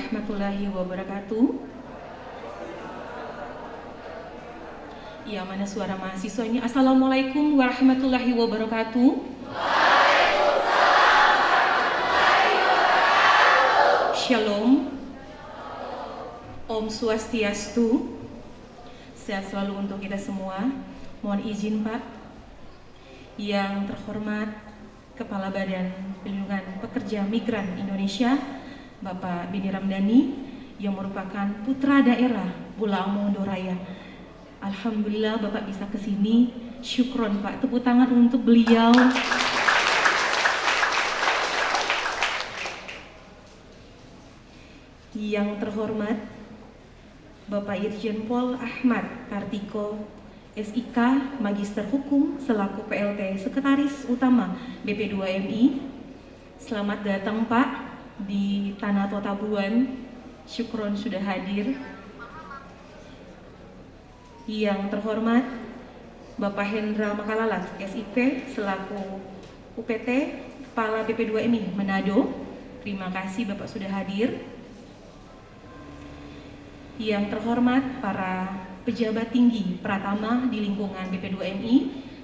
warahmatullahi wabarakatuh. Ya, mana suara mahasiswa ini? Assalamualaikum warahmatullahi wabarakatuh. Shalom. Om Swastiastu. Sehat selalu untuk kita semua. Mohon izin Pak, yang terhormat Kepala Badan Perlindungan Pekerja Migran Indonesia, Bapak Benny Ramdhani, yang merupakan putra daerah Pulau Mondoraya. Alhamdulillah Bapak bisa ke sini. Syukron Pak, tepuk tangan untuk beliau. Yang terhormat Bapak Irjen Pol Ahmad Kartiko, SIK, Magister Hukum, selaku PLT Sekretaris Utama BP2MI. Selamat datang Pak di Tanah Totabuan. Syukron sudah hadir. Yang terhormat Bapak Hendra Makalalat, SIP, selaku UPT Kepala BP2MI Manado. Terima kasih Bapak sudah hadir. Yang terhormat para pejabat tinggi Pratama di lingkungan BP2MI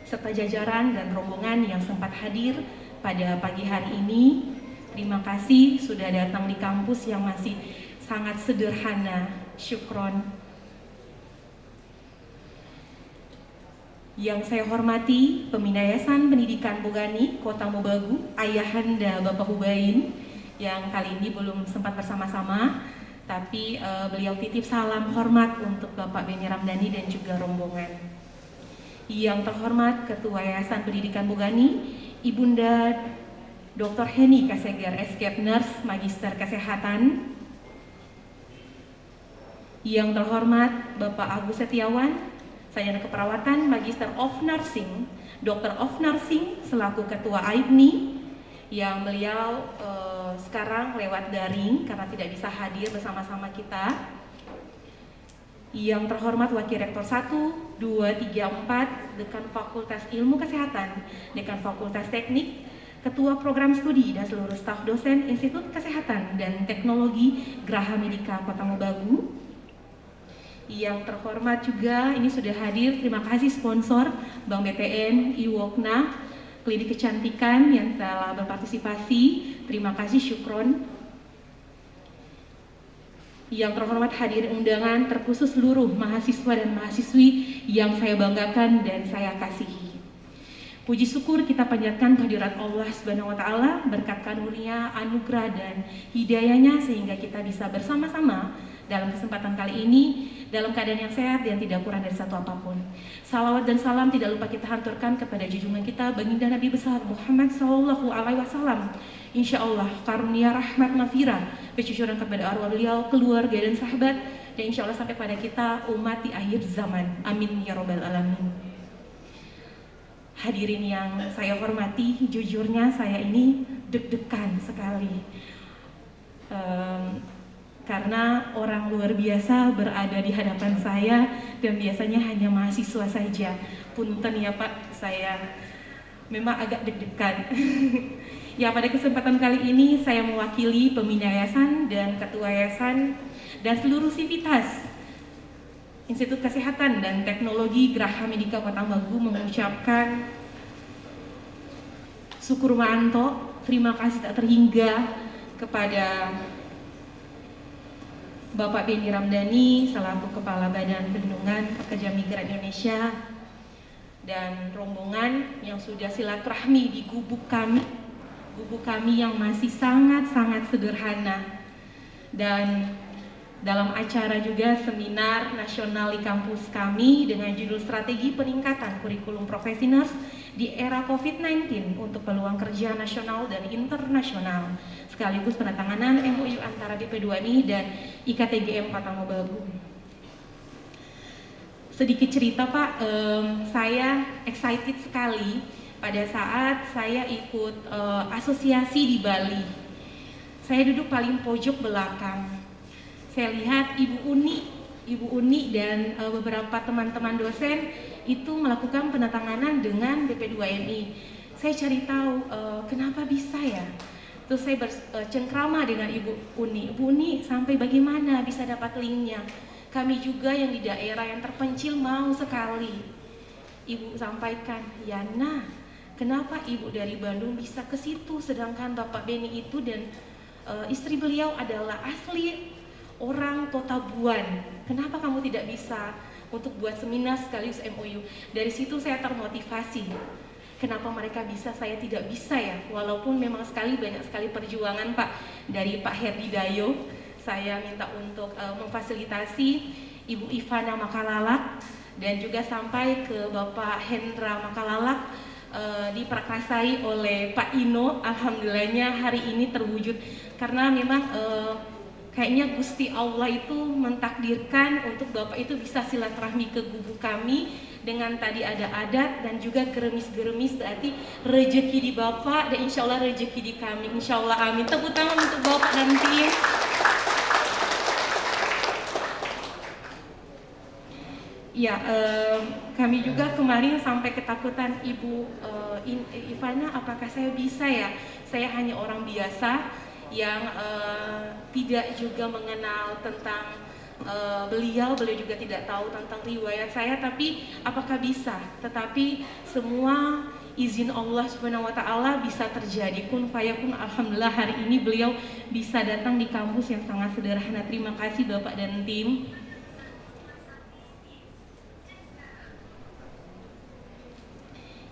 serta jajaran dan rombongan yang sempat hadir pada pagi hari ini. Terima kasih sudah datang di kampus yang masih sangat sederhana. Syukron. Yang saya hormati Pembina Yayasan Pendidikan Bogani Kota Mobagu, Ayahanda Bapak Hubain, yang kali ini belum sempat bersama-sama, tapi beliau titip salam hormat untuk Bapak Benny Ramdhani dan juga rombongan. Yang terhormat Ketua Yayasan Pendidikan Bogani, Ibunda Dr. Heni Kasegar, Escape Nurse, Magister Kesehatan. Yang terhormat Bapak Agus Setiawan, Sarjana Keperawatan, Magister of Nursing, Dr. of Nursing, selaku Ketua AIPNI, yang beliau sekarang lewat daring karena tidak bisa hadir bersama-sama kita. Yang terhormat Wakil Rektor 1, 2, 3, 4, Dekan Fakultas Ilmu Kesehatan, Dekan Fakultas Teknik, Ketua Program Studi dan seluruh staf dosen Institut Kesehatan dan Teknologi Graha Medika Kota Mobagu. Yang terhormat juga ini sudah hadir, terima kasih sponsor Bank BTN, Iwokna, Klinik Kecantikan yang telah berpartisipasi, terima kasih, syukron. Yang terhormat hadirin undangan terkhusus seluruh mahasiswa dan mahasiswi yang saya banggakan dan saya kasihi. Puji syukur kita panjatkan kehadirat Allah Subhanahu wa Ta'ala, berkat karunia, anugerah dan hidayahnya sehingga kita bisa bersama-sama dalam kesempatan kali ini dalam keadaan yang sehat dan tidak kurang dari satu apapun. Salawat dan salam tidak lupa kita hanturkan kepada junjungan kita baginda Nabi besar Muhammad Sallallahu Alaihi Wasallam. Insya Allah karunia rahmat maghfirah bercucuran kepada arwah beliau, keluarga dan sahabat, dan insya Allah sampai pada kita umat di akhir zaman. Amin ya robbal alamin. Hadirin yang saya hormati, jujurnya saya ini deg-degan sekali. Karena orang luar biasa berada di hadapan saya dan biasanya hanya mahasiswa saja. Punten ya Pak, saya memang agak deg-degan. Ya, pada kesempatan kali ini saya mewakili Pembina Yayasan dan Ketua Yayasan dan seluruh sivitas Institut Kesehatan dan Teknologi Graha Medika Kota Mobagu mengucapkan syukur ma'anto, terima kasih tak terhingga kepada Bapak Benny Ramdhani selaku Kepala Badan Perlindungan Pekerja Migran Indonesia dan rombongan yang sudah silaturahmi di gubuk kami yang masih sangat-sangat sederhana. Dan dalam acara juga seminar nasional di kampus kami dengan judul Strategi Peningkatan Kurikulum Profesi Nurse di Era COVID-19 untuk Peluang Kerja Nasional dan Internasional, sekaligus penandatanganan MOU antara BP2MI dan IKTGM Kota Mobagu. Sedikit cerita Pak, saya excited sekali pada saat saya ikut asosiasi di Bali. Saya duduk paling pojok belakang. Saya lihat Ibu Uni dan beberapa teman-teman dosen itu melakukan penandatanganan dengan BP2MI. Saya cari tahu kenapa bisa ya Terus saya bercengkrama dengan Ibu Uni. Ibu Uni, sampai bagaimana bisa dapat linknya? Kami juga yang di daerah yang terpencil mau sekali. Ibu sampaikan, Yana, kenapa Ibu dari Bandung bisa ke situ, sedangkan Bapak Beni itu dan istri beliau adalah asli orang Totabuan. Kenapa kamu tidak bisa untuk buat seminar sekaligus MOU? Dari situ saya termotivasi. Kenapa mereka bisa, saya tidak bisa ya? Walaupun memang banyak sekali perjuangan Pak dari Pak Herdi Dayo. Saya minta untuk memfasilitasi Ibu Ivana Makalalak dan juga sampai ke Bapak Hendra Makalalak, diperkasai oleh Pak Ino. Alhamdulillahnya hari ini terwujud karena memang kayaknya Gusti Allah itu mentakdirkan untuk Bapak itu bisa silaturahmi ke gubuk kami dengan tadi ada adat dan juga geremis-geremis, berarti rezeki di Bapak dan insya Allah rezeki di kami, insya Allah amin. Tepuk tangan untuk Bapak dan tim. Ya, kami juga kemarin sampai ketakutan, Ibu Ivana, apakah saya bisa ya? Saya hanya orang biasa yang tidak juga mengenal tentang beliau juga tidak tahu tentang riwayat saya, tapi apakah bisa? Tetapi semua izin Allah Subhanahu wa taala bisa terjadi, kun fayakun. Alhamdulillah hari ini beliau bisa datang di kampus yang sangat sederhana. Terima kasih Bapak dan tim.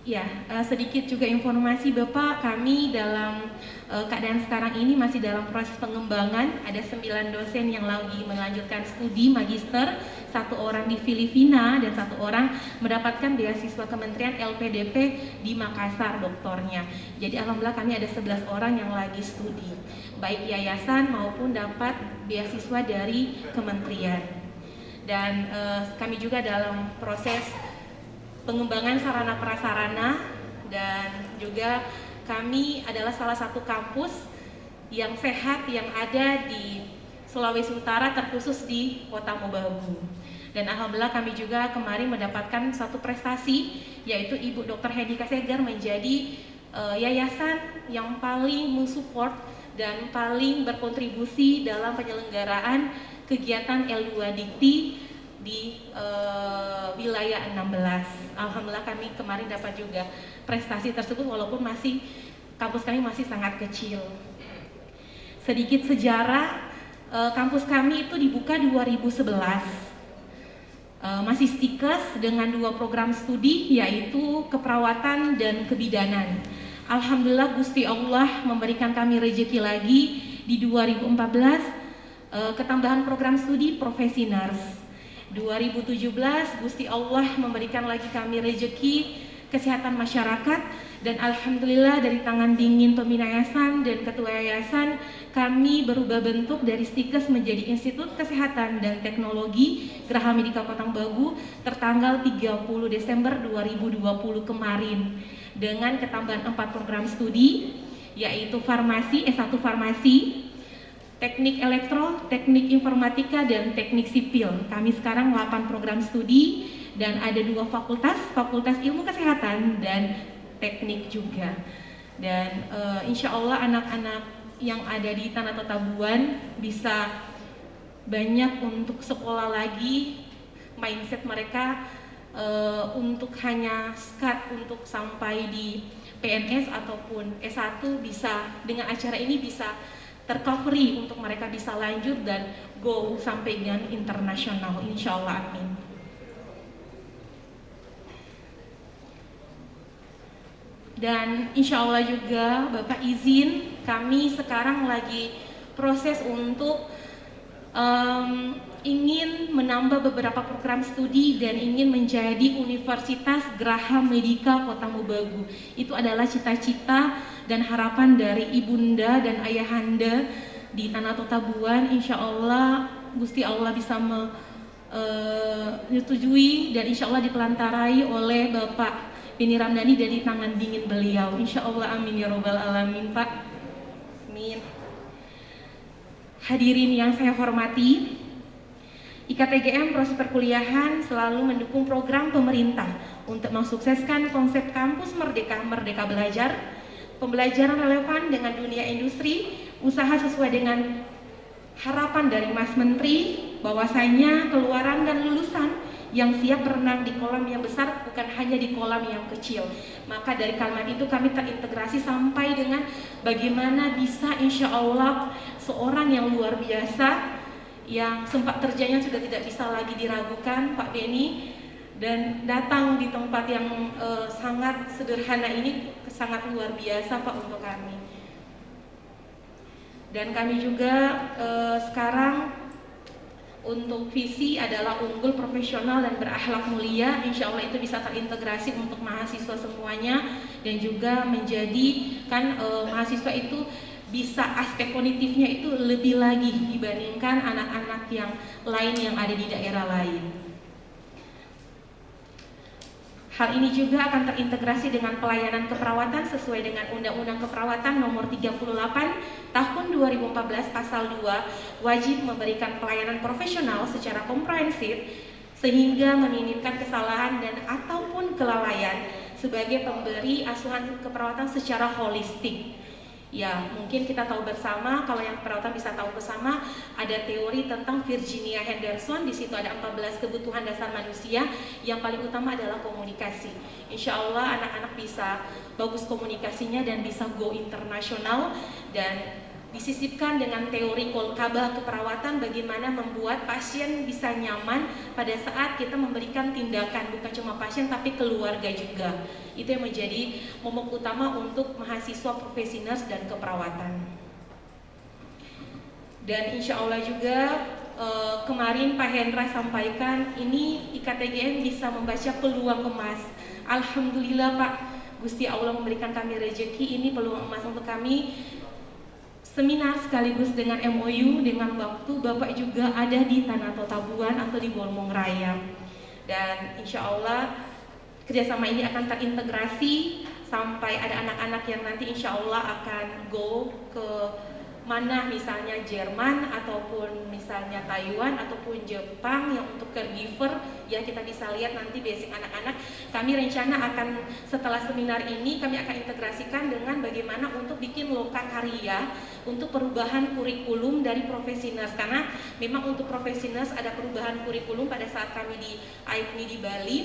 Ya, sedikit juga informasi Bapak, kami dalam keadaan sekarang ini masih dalam proses pengembangan. Ada 9 dosen yang lagi melanjutkan studi magister, 1 orang di Filipina dan 1 orang mendapatkan beasiswa Kementerian LPDP di Makassar doktornya. Jadi alhamdulillah kami ada 11 orang yang lagi studi, baik yayasan maupun dapat beasiswa dari kementerian. Dan kami juga dalam proses pengembangan sarana prasarana, dan juga kami adalah salah satu kampus yang sehat yang ada di Sulawesi Utara, terkhusus di Kota Mobagu. Dan alhamdulillah kami juga kemarin mendapatkan satu prestasi, yaitu Ibu Dr. Hedika Segar menjadi yayasan yang paling mensupport dan paling berkontribusi dalam penyelenggaraan kegiatan L2 Dikti di wilayah 16. Alhamdulillah kami kemarin dapat juga prestasi tersebut walaupun kampus kami masih sangat kecil. Sedikit sejarah, kampus kami itu dibuka 2011. Masih stikes dengan 2 program studi, yaitu keperawatan dan kebidanan. Alhamdulillah Gusti Allah memberikan kami rezeki lagi di 2014, ketambahan program studi profesi nurse. 2017 Gusti Allah memberikan lagi kami rezeki kesehatan masyarakat, dan alhamdulillah dari tangan dingin pembina yayasan dan ketua yayasan kami berubah bentuk dari stikes menjadi Institut Kesehatan dan Teknologi Geraha Medika Kota Mobagu tertanggal 30 Desember 2020 kemarin, dengan ketambahan 4 program studi, yaitu farmasi, S1 farmasi, teknik elektro, teknik informatika, dan teknik sipil. Kami sekarang 8 program studi dan ada 2 fakultas, Fakultas Ilmu Kesehatan dan teknik juga. Dan insya Allah anak-anak yang ada di Tanah Totabuan bisa banyak untuk sekolah lagi. Mindset mereka untuk hanya skat untuk sampai di PNS ataupun S1 bisa, dengan acara ini bisa tercovery untuk mereka bisa lanjut dan go sampai dengan internasional, insya Allah amin. Dan insya Allah juga Bapak izin, kami sekarang lagi proses untuk ingin menambah beberapa program studi dan ingin menjadi Universitas Geraha Medika Kota Mobagu. Itu adalah cita-cita dan harapan dari ibunda dan ayahanda di Tanah Totabuan. Insya Allah Gusti Allah bisa menyetujui dan insya Allah dipelantarai oleh Bapak Beni Ramdhani dari tangan dingin beliau. Insya Allah amin ya robbal alamin Pak. Amin. Hadirin yang saya hormati, IKTGM Proses Perkuliahan selalu mendukung program pemerintah untuk mensukseskan konsep kampus Merdeka, Merdeka Belajar, pembelajaran relevan dengan dunia industri, usaha sesuai dengan harapan dari Mas Menteri, bahwasanya keluaran dan lulusan yang siap berenang di kolam yang besar bukan hanya di kolam yang kecil. Maka dari kalimat itu kami terintegrasi sampai dengan bagaimana bisa insya Allah seorang yang luar biasa, yang sempat kerjanya sudah tidak bisa lagi diragukan, Pak Beni, dan datang di tempat yang sangat sederhana ini sangat luar biasa Pak untuk kami. Dan kami juga sekarang untuk visi adalah unggul, profesional, dan berakhlak mulia. Insya Allah itu bisa terintegrasi untuk mahasiswa semuanya, dan juga menjadikan mahasiswa itu bisa aspek kognitifnya itu lebih lagi dibandingkan anak-anak yang lain yang ada di daerah lain. Hal ini juga akan terintegrasi dengan pelayanan keperawatan sesuai dengan Undang-Undang Keperawatan Nomor 38 Tahun 2014 Pasal 2, wajib memberikan pelayanan profesional secara komprehensif sehingga meminimkan kesalahan dan ataupun kelalaian sebagai pemberi asuhan keperawatan secara holistik. Ya, mungkin kita tahu bersama, kalau yang keperawatan bisa tahu bersama, ada teori tentang Virginia Henderson. Di situ ada 14 kebutuhan dasar manusia. Yang paling utama adalah komunikasi. Insya Allah anak-anak bisa bagus komunikasinya dan bisa go internasional, dan disisipkan dengan teori kolkaba keperawatan, bagaimana membuat pasien bisa nyaman pada saat kita memberikan tindakan, bukan cuma pasien tapi keluarga juga. Itu yang menjadi momok utama untuk mahasiswa profesi nurse dan keperawatan. Dan insya Allah juga kemarin Pak Hendra sampaikan, ini IKTGM bisa membaca peluang emas. Alhamdulillah Pak, Gusti Allah memberikan kami rezeki, ini peluang emas untuk kami. Seminar sekaligus dengan MOU dengan waktu Bapak juga ada di Tanah Totabuan atau di Bolmong Raya. Dan insya Allah kerjasama ini akan terintegrasi sampai ada anak-anak yang nanti insya Allah akan go ke mana, misalnya Jerman ataupun misalnya Taiwan ataupun Jepang yang untuk caregiver. Ya, kita bisa lihat nanti basic anak-anak. Kami rencana akan setelah seminar ini kami akan integrasikan dengan bagaimana untuk bikin lokakarya untuk perubahan kurikulum dari profesi nurse, karena memang untuk profesi nurse ada perubahan kurikulum pada saat kami di AIPNI di Bali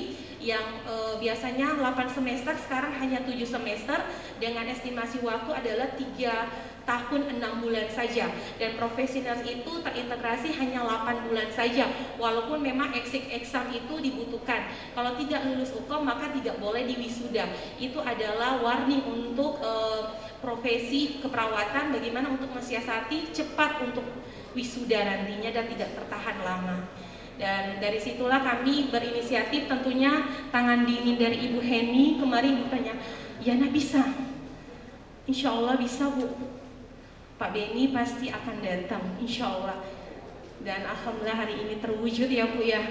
yang biasanya 8 semester sekarang hanya 7 semester dengan estimasi waktu adalah 3 tahun 6 bulan saja, dan profesi nurse itu terintegrasi hanya 8 bulan saja, walaupun memang exam itu dibutuhkan. Kalau tidak lulus UKOM maka tidak boleh diwisuda. Itu adalah warning untuk profesi keperawatan, bagaimana untuk mensiasati cepat untuk wisuda nantinya dan tidak tertahan lama. Dan dari situlah kami berinisiatif, tentunya tangan dingin dari Ibu Heni kemarin bertanya, Yana bisa? Insya Allah bisa Bu. Pak Beni pasti akan datang, insya Allah. Dan alhamdulillah hari ini terwujud ya Bu ya.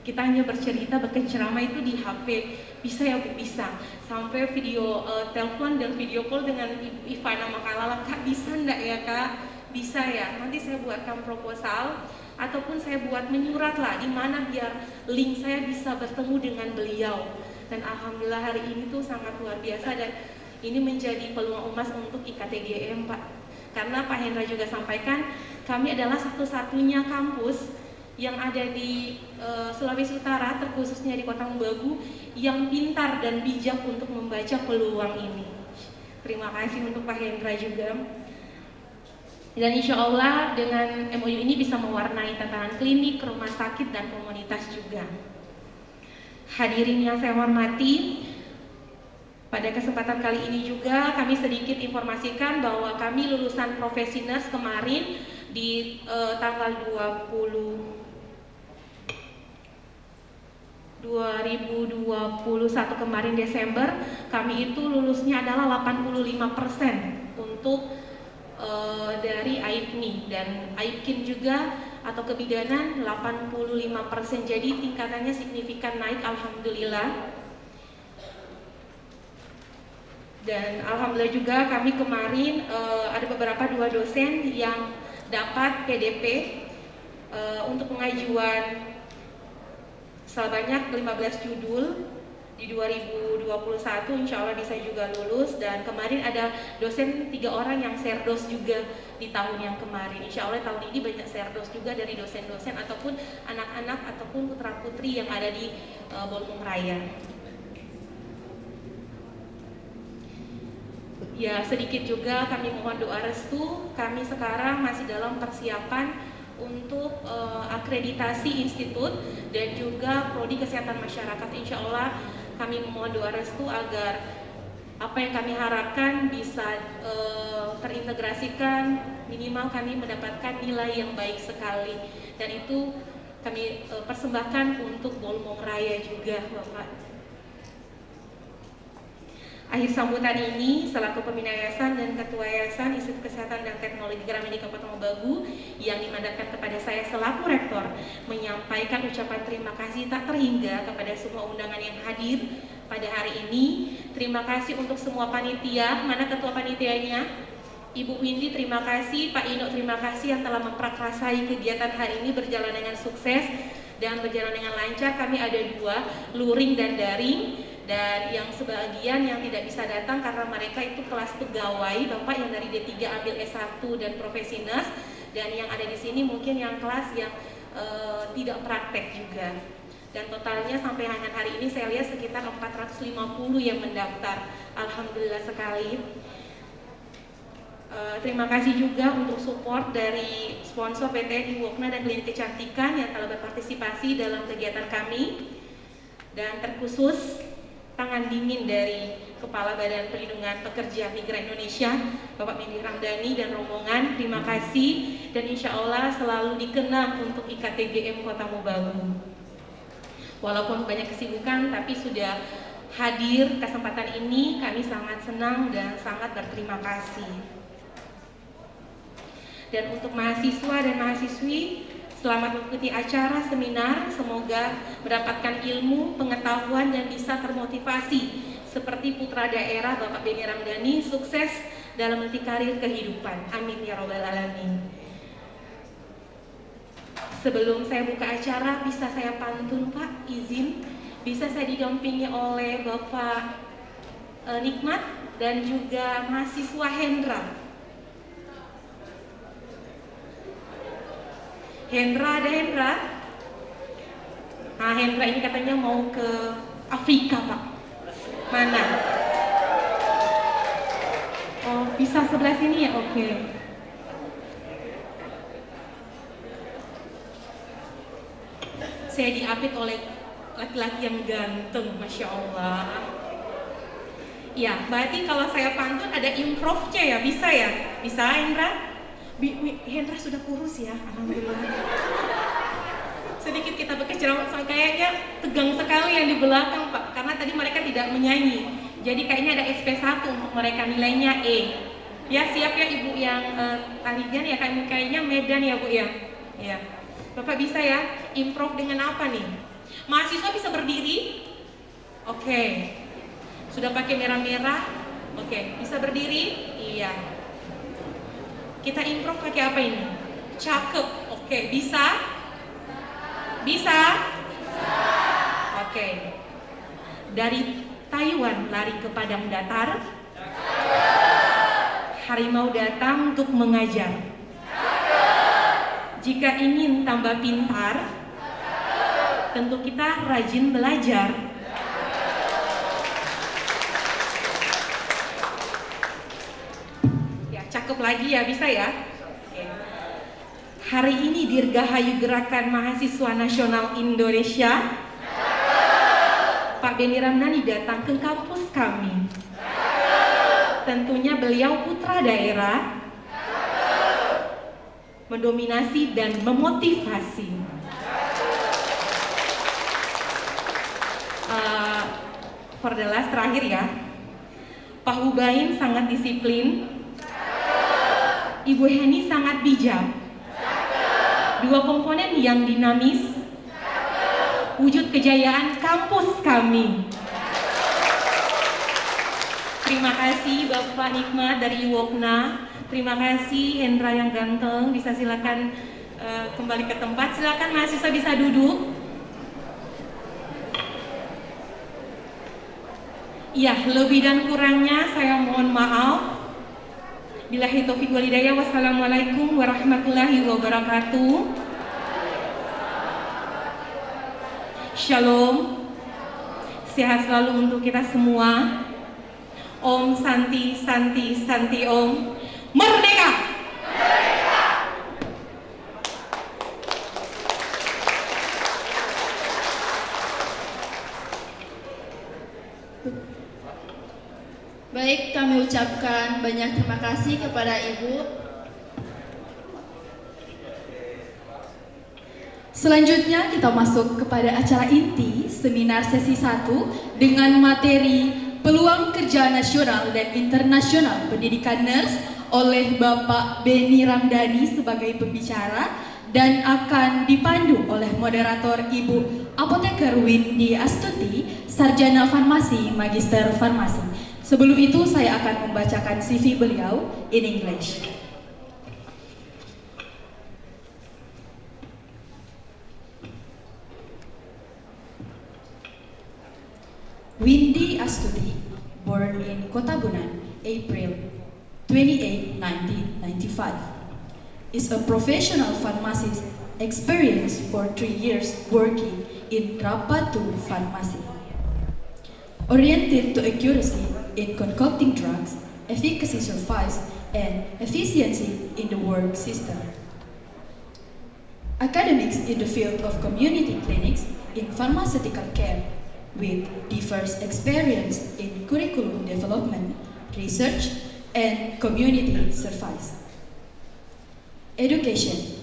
Kita hanya bercerita, berceramah itu di HP. Bisa ya Bu, bisa. Sampai video telepon dan video call dengan Ibu Ivana Makalala. Kak bisa enggak ya Kak? Bisa ya. Nanti saya buatkan proposal ataupun saya buat menyurat lah, di mana biar link saya bisa bertemu dengan beliau. Dan alhamdulillah hari ini tuh sangat luar biasa, dan ini menjadi peluang emas untuk IKTGM Pak. Karena Pak Hendra juga sampaikan, kami adalah satu-satunya kampus yang ada di Sulawesi Utara, terkhususnya di Kota Umbagu, yang pintar dan bijak untuk membaca peluang ini. Terima kasih untuk Pak Hendra juga. Dan insya Allah dengan MOU ini bisa mewarnai tatanan klinik, rumah sakit, dan komunitas juga. Hadirin yang saya hormati, pada kesempatan kali ini juga kami sedikit informasikan bahwa kami lulusan profesi nurse kemarin di tanggal 2021 kemarin Desember, kami itu lulusnya adalah 85% untuk dari AIPNI, dan AIPKIN juga atau kebidanan 85%. Jadi tingkatannya signifikan naik, alhamdulillah. Dan alhamdulillah juga kami kemarin ada beberapa 2 dosen yang dapat PDP untuk pengajuan sebanyak 15 judul, di 2021 insya Allah bisa juga lulus, dan kemarin ada dosen 3 orang yang serdos juga di tahun yang kemarin. Insya Allah tahun ini banyak serdos juga dari dosen-dosen ataupun anak-anak ataupun putra-putri yang ada di Bolmong Raya. Ya, sedikit juga kami mohon doa restu. Kami sekarang masih dalam persiapan untuk akreditasi institut dan juga prodi kesehatan masyarakat. Insya Allah kami mohon doa restu agar apa yang kami harapkan bisa terintegrasikan, minimal kami mendapatkan nilai yang baik sekali, dan itu kami persembahkan untuk Bolmong Raya juga, Bapak. Akhir sambutan ini, selaku pembina yayasan dan ketua yayasan Institut Kesehatan dan Teknologi Gramedika Kota Mobagu yang dimandatkan kepada saya selaku rektor, menyampaikan ucapan terima kasih tak terhingga kepada semua undangan yang hadir pada hari ini. Terima kasih untuk semua panitia. Mana ketua panitianya? Ibu Windy, terima kasih. Pak Ino, terima kasih yang telah memprakarsai kegiatan hari ini berjalan dengan sukses dan berjalan dengan lancar. Kami ada 2, luring dan daring. Dan yang sebagian yang tidak bisa datang karena mereka itu kelas pegawai, Bapak yang dari D3 ambil S1 dan profesi nurse, dan yang ada di sini mungkin yang kelas yang tidak praktek juga. Dan totalnya sampai dengan hari ini saya lihat sekitar 450 yang mendaftar. Alhamdulillah sekali. Terima kasih juga untuk support dari sponsor PT Iwokna dan Klinik Kecantikan yang telah berpartisipasi dalam kegiatan kami. Dan terkhusus tangan dingin dari Kepala Badan Perlindungan Pekerja Migran Indonesia, Bapak Benny Ramdhani dan rombongan, terima kasih, dan insya Allah selalu dikenang untuk IKTGM Kota Mobagu. Walaupun banyak kesibukan, tapi sudah hadir kesempatan ini, kami sangat senang dan sangat berterima kasih. Dan untuk mahasiswa dan mahasiswi, selamat mengikuti acara seminar, semoga mendapatkan ilmu, pengetahuan, dan bisa termotivasi seperti putra daerah Bapak Benny Ramdhani, sukses dalam meniti karir kehidupan. Amin ya robbal alamin. Sebelum saya buka acara, bisa saya pantun Pak, izin? Bisa saya didampingi oleh Bapak Nikmat dan juga mahasiswa Hendra. Hendra, ada Hendra? Nah, Hendra ini katanya mau ke Afrika, Pak. Mana? Oh, bisa sebelah sini ya? Oke. Saya diapit oleh laki-laki yang ganteng, Masya Allah. Ya, berarti kalau saya pantun ada improve-nya ya? Bisa ya? Bisa, Hendra? Hendra sudah kurus ya, alhamdulillah. Sedikit kita berkecerahan, kayaknya tegang sekali yang di belakang Pak, karena tadi mereka tidak menyanyi. Jadi kayaknya ada SP1 untuk mereka, nilainya E. Ya siap ya Ibu yang tarian ya, kayaknya Medan ya Bu ya. Ya, Bapak bisa ya, improve dengan apa nih? Mahasiswa bisa berdiri? Oke. Sudah pakai merah-merah? Oke, bisa berdiri? Iya. Kita improve pakai apa ini? Cakep. Oke, bisa? Bisa? Oke. Dari Taiwan lari ke padang datar. Harimau datang untuk mengajar. Jika ingin tambah pintar, tentu kita rajin belajar. Cakep lagi ya, bisa ya? Oke. Hari ini Dirgahayu Gerakan Mahasiswa Nasional Indonesia, Pak Benny Ramdhani datang ke kampus kami. Tentunya beliau putra daerah, mendominasi dan memotivasi. For the last, terakhir ya, Pak Hubain sangat disiplin, Ibu Heni sangat bijak. 2 komponen yang dinamis, wujud kejayaan kampus kami. Terima kasih Bapak Nikmat dari Iwokna. Terima kasih Hendra yang ganteng. Bisa silakan kembali ke tempat. Silakan mahasiswa bisa duduk. Ya, lebih dan kurangnya saya mohon maaf. Billahi taufiq wal hidayah. Wassalamualaikum warahmatullahi wabarakatuh. Shalom. Sehat selalu untuk kita semua. Om Santi Santi Santi Om. Merdeka! Baik, kami ucapkan banyak terima kasih kepada Ibu. Selanjutnya kita masuk kepada acara inti seminar sesi 1 dengan materi Peluang Kerja Nasional dan Internasional Pendidikan Nurse oleh Bapak Beni Ramdhani sebagai pembicara dan akan dipandu oleh moderator Ibu Apoteker Windy Astuti, Sarjana Farmasi, Magister Farmasi. Sebelum itu saya akan membacakan CV beliau in English. Windy Astuti, born in Kotabunan, April 28, 1995, is a professional pharmacist experienced for 3 years working in Rapatu Pharmacy. Oriented to accuracy in concocting drugs, efficacy survives, and efficiency in the work system. Academics in the field of community clinics in pharmaceutical care with diverse experience in curriculum development, research, and community service. Education.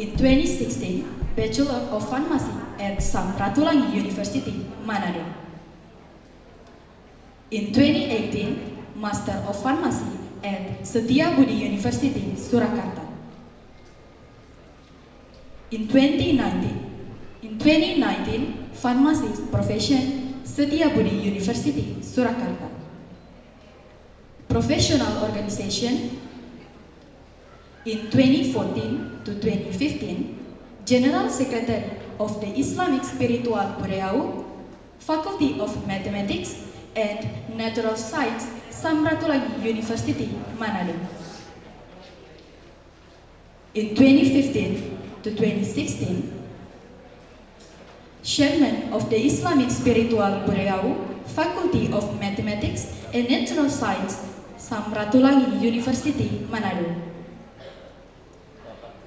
In 2016, Bachelor of Pharmacy at Samratulangi University, Manado. In 2018, Master of Pharmacy at Setiabudi University, Surakarta. In 2019, Pharmacist Profession, Setiabudi University, Surakarta. Professional Organization. In 2014 to 2015, General Secretary of the Islamic Spiritual Bureau, Faculty of Mathematics and Natural Science, Samratulangi University, Manado. In 2015 to 2016, Chairman of the Islamic Spiritual Bureau, Faculty of Mathematics and Natural Science, Samratulangi University, Manado.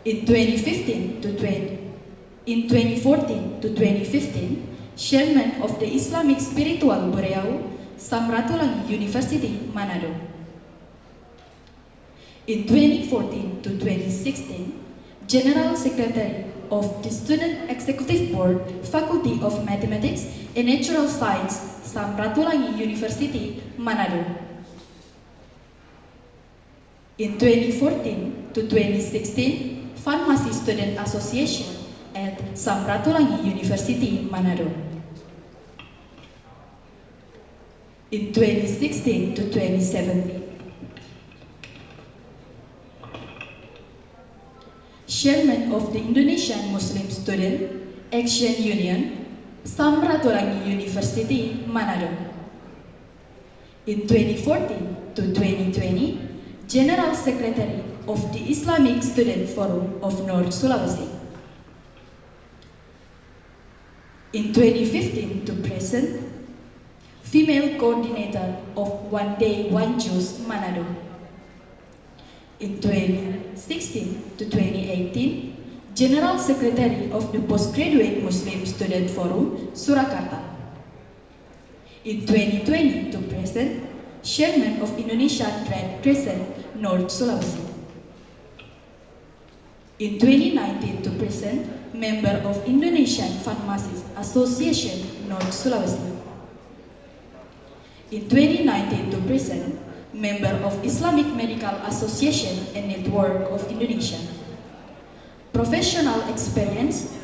In 2014 to 2015, Chairman of the Islamic Spiritual Bureau, Samratulangi University, Manado. In 2014 to 2016, General Secretary of the Student Executive Board, Faculty of Mathematics and Natural Science, Samratulangi University, Manado. In 2014 to 2016, Pharmacy Student Association at Samratulangi University, Manado. In 2016 to 2017, Chairman of the Indonesian Muslim Student Action Union, Samratulangi University, Manado. In 2014 to 2020, General Secretary of the Islamic Student Forum of North Sulawesi. In 2015 to present, Female Coordinator of One Day One Juice, Manado. In 2016 to 2018, General Secretary of the Postgraduate Muslim Student Forum, Surakarta. In 2020 to present, Chairman of Indonesian Red Crescent, North Sulawesi. In 2019 to present, Member of Indonesian Pharmacists Association, North Sulawesi. In 2019 to present, Member of Islamic Medical Association and Network of Indonesia. Professional experience.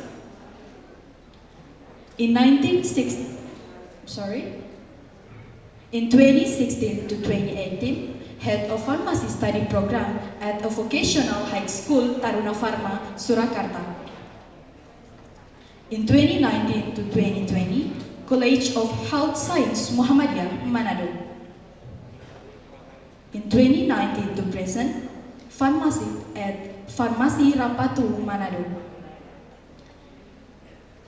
In 2016 to 2018, Head of Pharmacy Study Program at a Vocational High School, Taruna Pharma, Surakarta. In 2019 to 2020, College of Health Science Muhammadiyah, Manado. In 2019 to present, pharmacy at Farmasi Rapatu, Manado.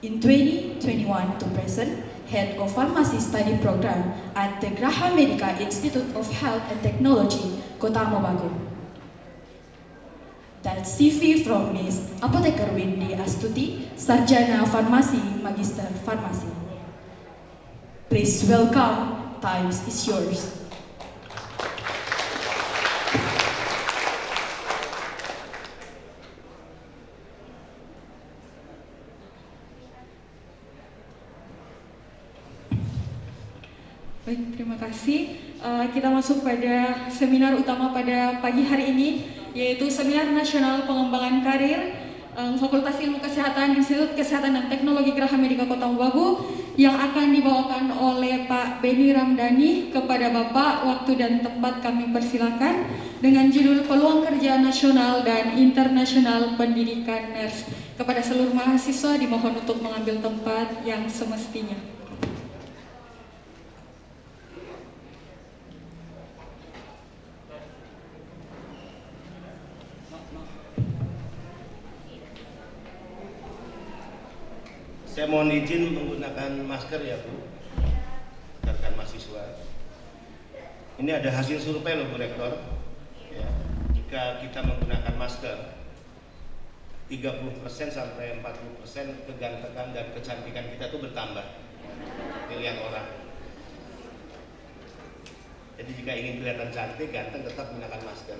In 2021 to present, Head of Pharmacy Study Program at the Graha Medica Institute of Health and Technology, Kota Mobagu. That's CV from Ms. Apoteker Windy Astuti, Sarjana Farmasi, Magister Farmasi. Please welcome, time is yours. Baik, terima kasih. Kita masuk pada seminar utama pada pagi hari ini, yaitu Seminar Nasional Pengembangan Karir Fakultas Ilmu Kesehatan Institut Kesehatan dan Teknologi Graha Medica Kota Mobagu yang akan dibawakan oleh Pak Beni Ramdhani. Kepada Bapak, waktu dan tempat kami persilakan dengan judul Peluang Kerja Nasional dan Internasional Pendidikan Nurse. Kepada seluruh mahasiswa dimohon untuk mengambil tempat yang semestinya. Saya mohon izin menggunakan masker ya Bu, rekan mahasiswa. Ini ada hasil survei loh Bu Rektor. Ya, jika kita menggunakan masker, 30% sampai 40% kegantengan dan kecantikan kita tuh bertambah dilihat orang. Jadi jika ingin kelihatan cantik, ganteng, tetap menggunakan masker.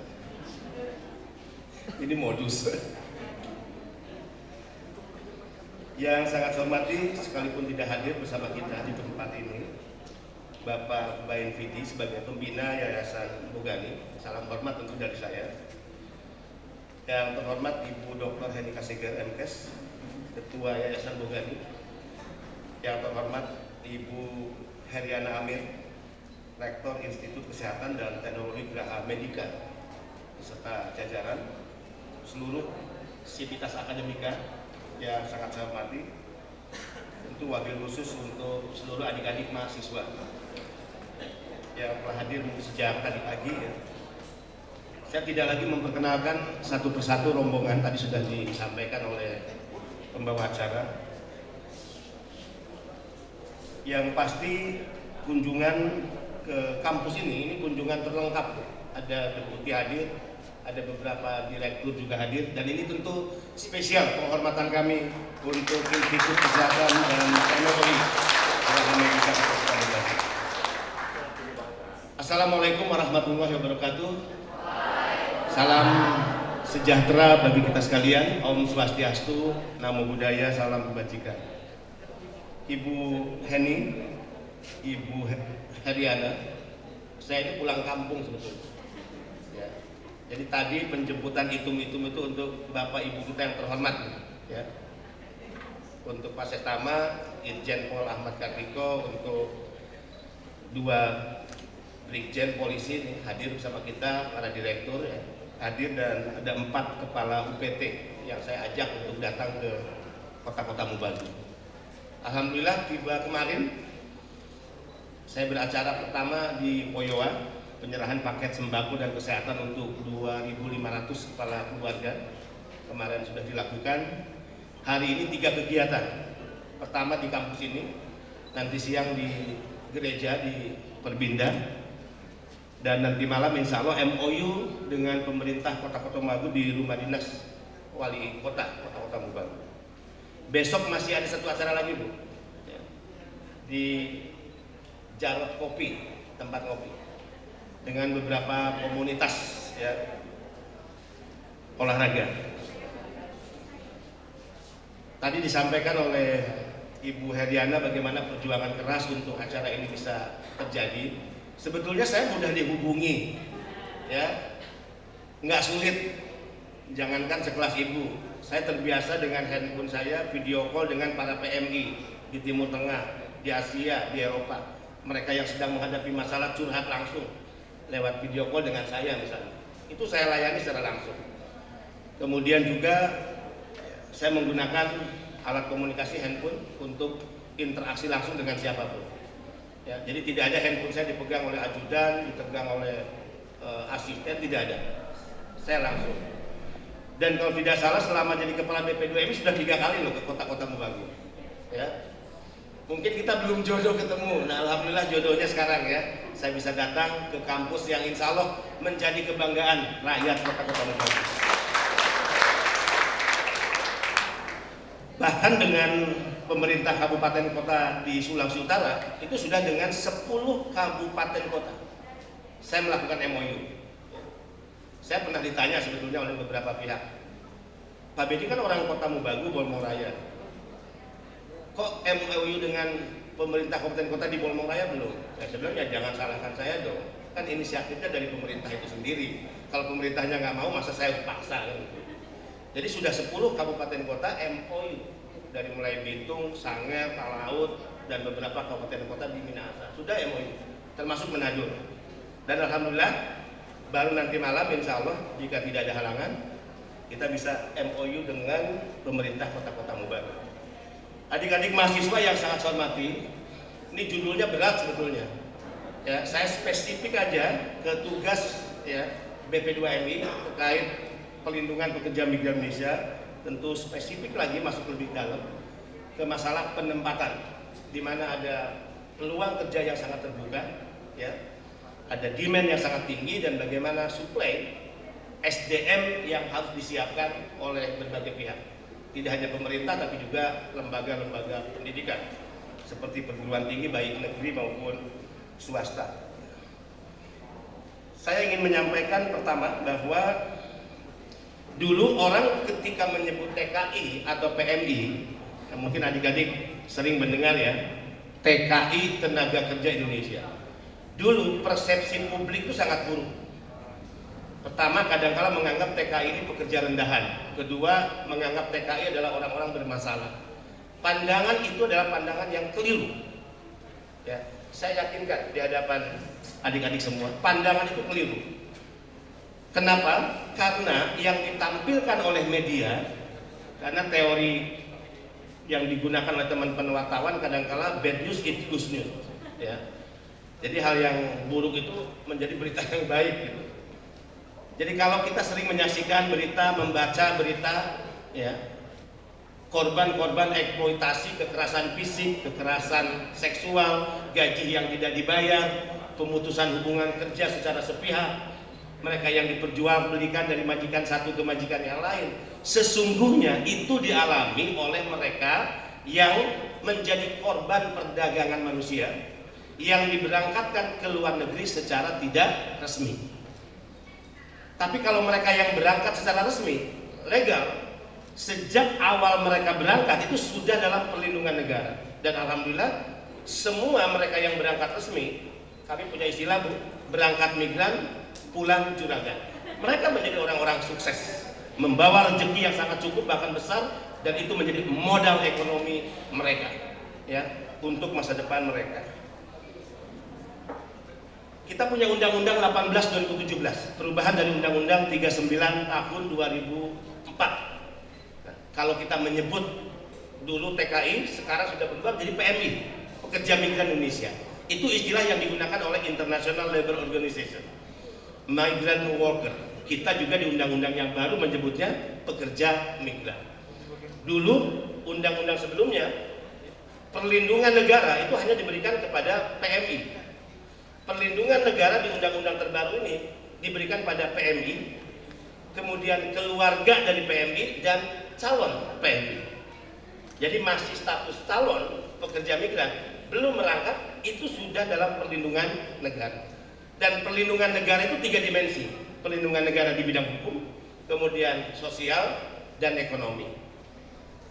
Ini modus. Yang sangat saya hormati, sekalipun tidak hadir bersama kita di tempat ini, Bapak Bain Fidi sebagai pembina Yayasan Bogani, salam hormat tentu dari saya. Yang terhormat Ibu Dr. Heni Kaseger, MKes, Ketua Yayasan Bogani. Yang terhormat Ibu Heriana Amir, Rektor Institut Kesehatan dan Teknologi Graha Medica, beserta jajaran, seluruh sivitas akademika yang sangat saya hormati, tentu wabil khusus untuk seluruh adik-adik mahasiswa yang telah hadir sejak tadi pagi. Ya. Saya tidak lagi memperkenalkan satu persatu rombongan, tadi sudah disampaikan oleh pembawa acara. Yang pasti kunjungan ke kampus ini kunjungan terlengkap. Ada deputi hadir, ada beberapa direktur juga hadir, dan ini tentu spesial penghormatan kami untuk Institut Kesehatan dan Teknologi Graha Medica Kota Mobagu. Assalamualaikum warahmatullahi wabarakatuh. Salam sejahtera bagi kita sekalian. Om Swastiastu, Namo Buddhaya, salam kebajikan. Ibu Heni, Ibu Heriana, saya ini pulang kampung sebetulnya. Ya. Jadi tadi penjemputan itum-itum itu untuk Bapak Ibu kita yang terhormat, ya. Untuk Pak Setama, Irjen Pol Ahmad Kartiko, untuk dua Brigjen Polisi ini hadir bersama kita, para direktur ya, hadir, dan ada 4 kepala UPT yang saya ajak untuk datang ke kota-kota Mobagu. Alhamdulillah tiba kemarin, saya beracara pertama di Poyoa, penyerahan paket sembako dan kesehatan untuk 2.500 kepala keluarga kemarin sudah dilakukan. Hari ini 3 kegiatan. Pertama di kampus ini, nanti siang di gereja di Perbinda, dan nanti malam insya Allah MOU dengan pemerintah Kota Mobagu di rumah dinas wali kota Kota Mobagu. Besok masih ada satu acara lagi Bu, ya, di Jarot Kopi, tempat kopi, dengan beberapa komunitas ya, olahraga. Tadi disampaikan oleh Ibu Heriana bagaimana perjuangan keras untuk acara ini bisa terjadi. Sebetulnya saya mudah dihubungi, ya, nggak sulit. Jangankan sekelas Ibu, saya terbiasa dengan handphone saya video call dengan para PMI di Timur Tengah, di Asia, di Eropa. Mereka yang sedang menghadapi masalah curhat langsung lewat video call dengan saya misalnya. Itu saya layani secara langsung. Kemudian juga saya menggunakan alat komunikasi handphone untuk interaksi langsung dengan siapapun. Ya, jadi tidak ada handphone saya dipegang oleh ajudan, dipegang oleh asisten, tidak ada. Saya langsung. Dan kalau tidak salah selama jadi kepala BP2MI sudah 3 kali loh ke kota-kota Mobagu. Ya. Mungkin kita belum jodoh ketemu. Nah, alhamdulillah jodohnya sekarang ya. Saya bisa datang ke kampus yang insya Allah menjadi kebanggaan rakyat kota-kota Mobagu. Bahkan dengan pemerintah kabupaten kota di Sulawesi Utara itu sudah dengan 10 kabupaten kota saya melakukan MOU. Saya pernah ditanya sebetulnya oleh beberapa pihak, Pak Bedi kan orang kota Mobagu, Bolmong Raya, kok MOU dengan pemerintah kabupaten kota di Bolmong Raya belum? Ya sebenarnya jangan salahkan saya dong, kan inisiatifnya dari pemerintah itu sendiri. Kalau pemerintahnya nggak mau, masa saya paksa kan? Jadi sudah 10 kabupaten kota MOU, dari mulai Bitung, Sanger, Talaut, dan beberapa kabupaten kota di Minahasa sudah MOU, termasuk Manado. Dan alhamdulillah baru nanti malam insya Allah jika tidak ada halangan kita bisa MOU dengan pemerintah kota-kota Mobagu. Adik-adik mahasiswa yang sangat saya hormati, ini judulnya berat sebetulnya. Ya, saya spesifik aja ke tugas ya BP2MI terkait pelindungan pekerja migran Indonesia. Tentu spesifik lagi masuk lebih dalam ke masalah penempatan, di mana ada peluang kerja yang sangat terbuka, ya, ada demand yang sangat tinggi dan bagaimana supply SDM yang harus disiapkan oleh berbagai pihak, tidak hanya pemerintah tapi juga lembaga-lembaga pendidikan seperti perguruan tinggi baik negeri maupun swasta. Saya ingin menyampaikan pertama bahwa dulu orang ketika menyebut TKI atau PMI, mungkin adik-adik sering mendengar ya, TKI Tenaga Kerja Indonesia. Dulu persepsi publik itu sangat buruk. Pertama, kadang-kala menganggap TKI ini pekerja rendahan. Kedua, menganggap TKI adalah orang-orang bermasalah. Pandangan itu adalah pandangan yang keliru. Ya, saya yakinkan di hadapan adik-adik semua, pandangan itu keliru. Kenapa? Karena yang ditampilkan oleh media, karena teori yang digunakan oleh teman-teman wartawan kadang-kala bad news is good news, ya. Jadi hal yang buruk itu menjadi berita yang baik gitu. Jadi kalau kita sering menyaksikan berita, membaca berita, ya, korban-korban eksploitasi, kekerasan fisik, kekerasan seksual, gaji yang tidak dibayar, pemutusan hubungan kerja secara sepihak, mereka yang diperjualbelikan dari majikan satu ke majikan yang lain, sesungguhnya itu dialami oleh mereka yang menjadi korban perdagangan manusia yang diberangkatkan ke luar negeri secara tidak resmi. Tapi kalau mereka yang berangkat secara resmi, legal, sejak awal mereka berangkat itu sudah dalam perlindungan negara. Dan alhamdulillah semua mereka yang berangkat resmi, kami punya istilah berangkat migran pulang juragan. Mereka menjadi orang-orang sukses, membawa rezeki yang sangat cukup bahkan besar, dan itu menjadi modal ekonomi mereka, ya, untuk masa depan mereka. Kita punya Undang-Undang 18 2017, perubahan dari Undang-Undang 39 tahun 2004. Nah, kalau kita menyebut dulu TKI, sekarang sudah berubah menjadi PMI, Pekerja Migran Indonesia. Itu istilah yang digunakan oleh International Labour Organization, Migrant Worker. Kita juga di undang-undang yang baru menyebutnya pekerja migran. Dulu undang-undang sebelumnya perlindungan negara itu hanya diberikan kepada PMI. Perlindungan negara di undang-undang terbaru ini diberikan pada PMI, kemudian keluarga dari PMI dan calon PMI. Jadi masih status calon pekerja migran, belum merangkap, itu sudah dalam perlindungan negara. Dan perlindungan negara itu 3 dimensi. Perlindungan negara di bidang hukum, kemudian sosial, dan ekonomi.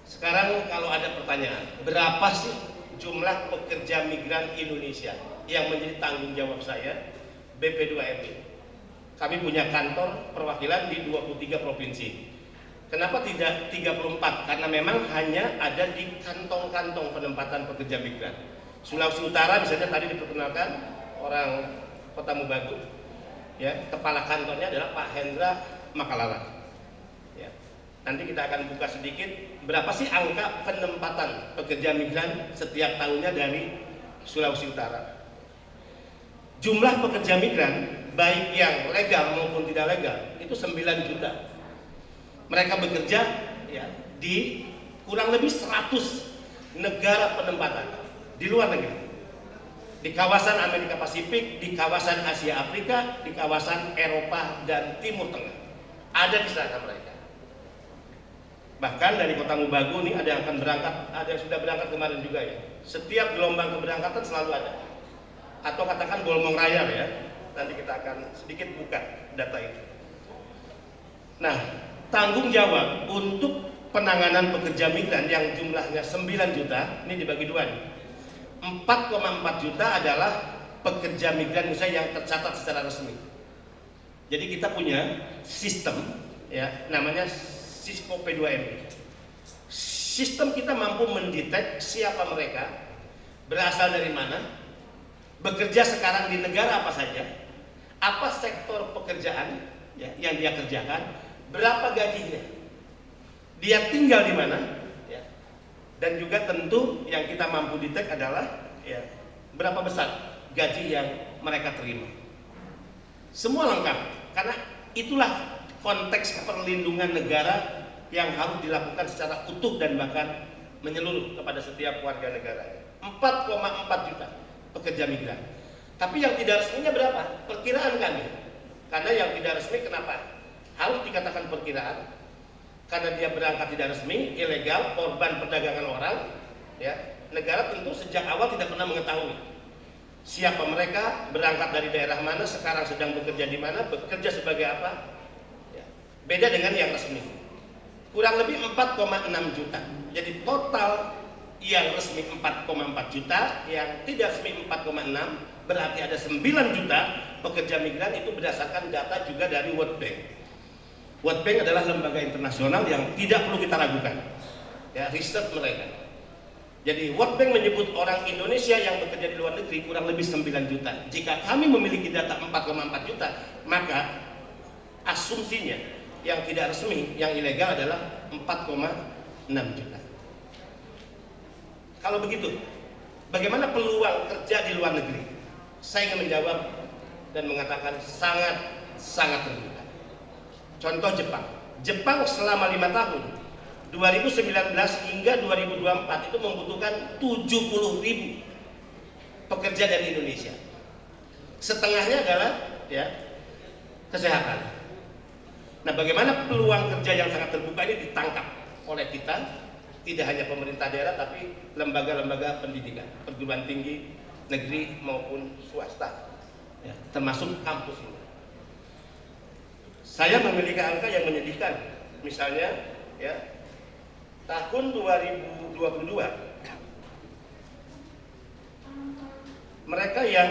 Sekarang kalau ada pertanyaan, berapa sih jumlah pekerja migran Indonesia yang menjadi tanggung jawab saya, BP2MI? Kami punya kantor perwakilan di 23 provinsi. Kenapa tidak 34? Karena memang hanya ada di kantong-kantong penempatan pekerja migran. Sulawesi Utara misalnya tadi diperkenalkan orang Kota Mobagu, ya, kepala kantornya adalah Pak Hendra Makalala. Ya. Nanti kita akan buka sedikit berapa sih angka penempatan pekerja migran setiap tahunnya dari Sulawesi Utara. Jumlah pekerja migran baik yang legal maupun tidak legal itu 9 juta. Mereka bekerja ya di kurang lebih 100 negara penempatan di luar negeri. Di kawasan Amerika Pasifik, di kawasan Asia Afrika, di kawasan Eropa dan Timur Tengah. Ada di sana mereka. Bahkan dari Kota Mubagu nih ada yang akan berangkat, ada yang sudah berangkat kemarin juga ya. Setiap gelombang keberangkatan selalu ada. Atau katakan Bolmong Raya ya. Nanti kita akan sedikit buka data itu. Nah, tanggung jawab untuk penanganan pekerja migran yang jumlahnya 9 juta, ini dibagi dua nih. 4,4 juta adalah pekerja migran misalnya yang tercatat secara resmi. Jadi kita punya sistem ya, namanya Sisco P2M. Sistem kita mampu mendetek siapa mereka, berasal dari mana, bekerja sekarang di negara apa saja, apa sektor pekerjaan ya, yang dia kerjakan, berapa gajinya, dia tinggal di mana, ya. Dan juga tentu yang kita mampu detek adalah ya, berapa besar gaji yang mereka terima. Semua lengkap, karena itulah konteks perlindungan negara yang harus dilakukan secara utuh dan bahkan menyeluruh kepada setiap warga negara. 4,4 juta pekerja migran. Tapi yang tidak resminya berapa? Perkiraan kami. Karena yang tidak resmi kenapa? Harus dikatakan perkiraan. Karena dia berangkat tidak resmi, ilegal, korban perdagangan orang, ya. Negara tentu sejak awal tidak pernah mengetahui siapa mereka, berangkat dari daerah mana, sekarang sedang bekerja di mana, bekerja sebagai apa. Beda dengan yang resmi. Kurang lebih 4,6 juta. Jadi total yang resmi 4,4 juta, yang tidak resmi 4,6, berarti ada 9 juta pekerja migran. Itu berdasarkan data juga dari World Bank. World Bank adalah lembaga internasional yang tidak perlu kita ragukan. Ya, riset mereka. Jadi World Bank menyebut orang Indonesia yang bekerja di luar negeri kurang lebih 9 juta. Jika kami memiliki data 4,4 juta, maka asumsinya yang tidak resmi, yang ilegal adalah 4,6 juta. Kalau begitu, bagaimana peluang kerja di luar negeri? Saya ingin menjawab dan mengatakan sangat terbuka. Contoh Jepang. Jepang selama 5 tahun, 2019 hingga 2024 itu membutuhkan 70.000 pekerja dari Indonesia. Setengahnya adalah ya, kesehatan. Nah, bagaimana peluang kerja yang sangat terbuka ini ditangkap oleh kita, tidak hanya pemerintah daerah tapi lembaga-lembaga pendidikan, perguruan tinggi negeri maupun swasta, ya, termasuk kampus ini. Saya memiliki angka yang menyedihkan, misalnya ya, tahun 2022 mereka yang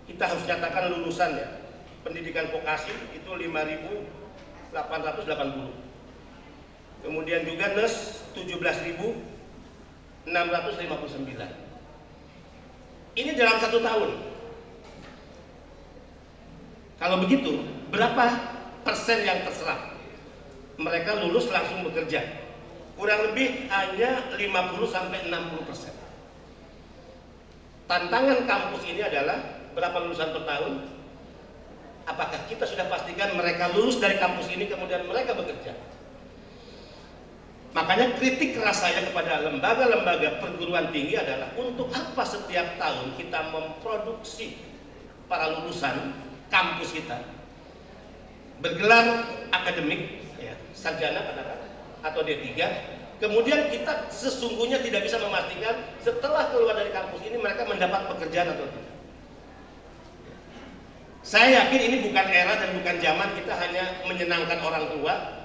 kita harus nyatakan lulusan ya, pendidikan vokasi itu 5.880. Kemudian juga NES 17.659. Ini dalam 1 tahun. Kalau begitu, berapa persen yang terserap? Mereka lulus langsung bekerja. Kurang lebih hanya 50-60%. Tantangan kampus ini adalah berapa lulusan per tahun? Apakah kita sudah pastikan mereka lulus dari kampus ini kemudian mereka bekerja? Makanya kritik keras saya kepada lembaga-lembaga perguruan tinggi adalah untuk apa setiap tahun kita memproduksi para lulusan kampus kita bergelar akademik, ya, sarjana katakan atau D3, kemudian kita sesungguhnya tidak bisa memastikan setelah keluar dari kampus ini mereka mendapat pekerjaan atau tidak. Saya yakin ini bukan era dan bukan zaman kita hanya menyenangkan orang tua,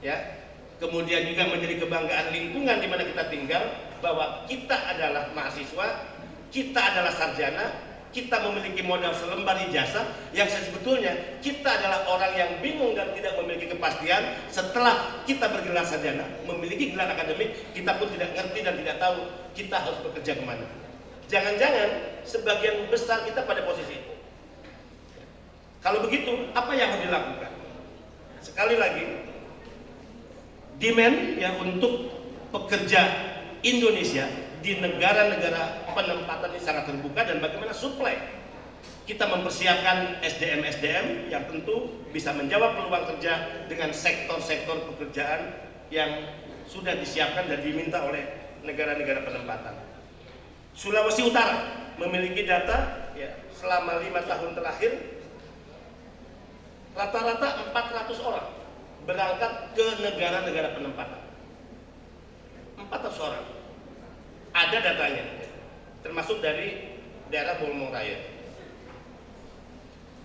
ya, kemudian juga menjadi kebanggaan lingkungan di mana kita tinggal, bahwa kita adalah mahasiswa, kita adalah sarjana, kita memiliki modal selembar ijazah yang sebetulnya kita adalah orang yang bingung dan tidak memiliki kepastian setelah kita bergelar sarjana, memiliki gelar akademik, kita pun tidak ngerti dan tidak tahu kita harus bekerja kemana. Jangan-jangan sebagian besar kita pada posisi itu. Kalau begitu, apa yang harus dilakukan? Sekali lagi, demand ya untuk pekerja Indonesia di negara-negara penempatan ini sangat terbuka, dan bagaimana supply kita mempersiapkan SDM yang tentu bisa menjawab peluang kerja dengan sektor-sektor pekerjaan yang sudah disiapkan dan diminta oleh negara-negara penempatan. Sulawesi Utara memiliki data ya, selama 5 tahun terakhir rata-rata 400 orang berangkat ke negara-negara penempatan. 400 orang. Ada datanya, termasuk dari daerah Bolmong Raya.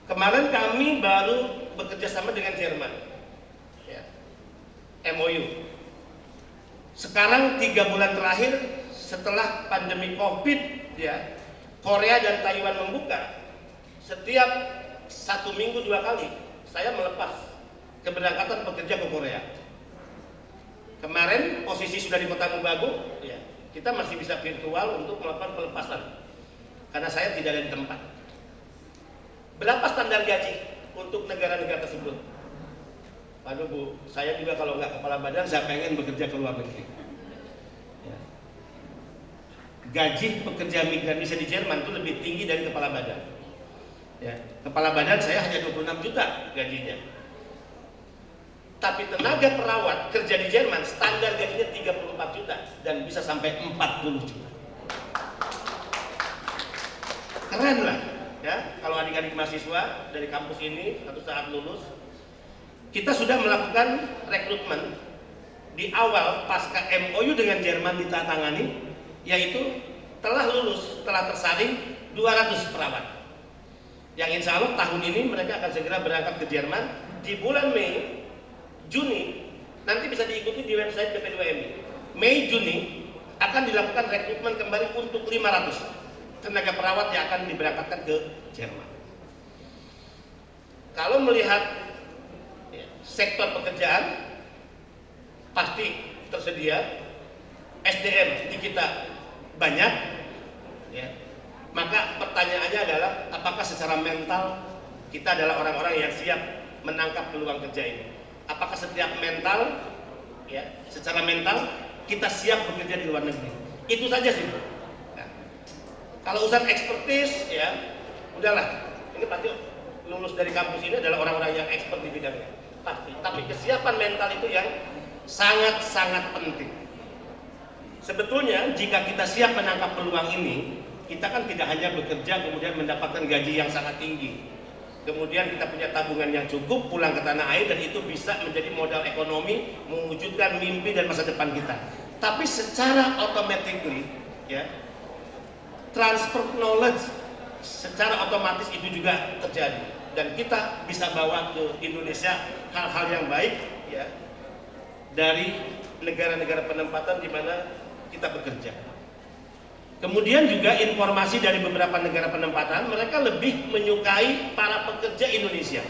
Kemarin kami baru bekerja sama dengan Jerman, ya, MOU. Sekarang 3 bulan terakhir setelah pandemi COVID, ya, Korea dan Taiwan membuka. Setiap 1 minggu 2 kali saya melepas keberangkatan pekerja ke Korea. Kemarin posisi sudah di Kota Mubagu, ya, kita masih bisa virtual untuk melakukan pelepasan karena saya tidak ada di tempat. Berapa standar gaji untuk negara-negara tersebut? Aduh Bu, saya juga kalau nggak kepala badan saya pengen bekerja ke luar negeri. Ya. Gaji pekerja migran bisa di Jerman itu lebih tinggi dari kepala badan. Ya. Kepala badan saya hanya 26 juta gajinya. Tapi tenaga perawat kerja di Jerman standar gajinya 34 juta dan bisa sampai 40 juta. Keren lah, ya. Kalau adik-adik mahasiswa dari kampus ini satu saat lulus, kita sudah melakukan rekrutmen di awal pasca MOU dengan Jerman ditandatangani, yaitu telah lulus, telah tersaring 200 perawat. Yang insya Allah tahun ini mereka akan segera berangkat ke Jerman di bulan Mei. Juni nanti bisa diikuti di website BP2MI. Mei Juni akan dilakukan rekrutmen kembali untuk 500 tenaga perawat yang akan diberangkatkan ke Jerman. Kalau melihat ya, sektor pekerjaan pasti tersedia, SDM di kita banyak, ya. Maka pertanyaannya adalah apakah secara mental kita adalah orang-orang yang siap menangkap peluang kerja ini? Apakah setiap mental, ya, secara mental kita siap bekerja di luar negeri? Itu saja sih. Nah, kalau urusan expertise, ya, udahlah. Ini pasti lulus dari kampus ini adalah orang-orang yang expert di bidangnya, pasti. Tapi kesiapan mental itu yang sangat-sangat penting. Sebetulnya jika kita siap menangkap peluang ini, kita kan tidak hanya bekerja kemudian mendapatkan gaji yang sangat tinggi. Kemudian kita punya tabungan yang cukup, pulang ke tanah air, dan itu bisa menjadi modal ekonomi mewujudkan mimpi dan masa depan kita. Tapi secara automatically, ya, transfer knowledge secara otomatis itu juga terjadi, dan kita bisa bawa ke Indonesia hal-hal yang baik, ya, dari negara-negara penempatan di mana kita bekerja. Kemudian juga informasi dari beberapa negara penempatan, mereka lebih menyukai para pekerja Indonesia.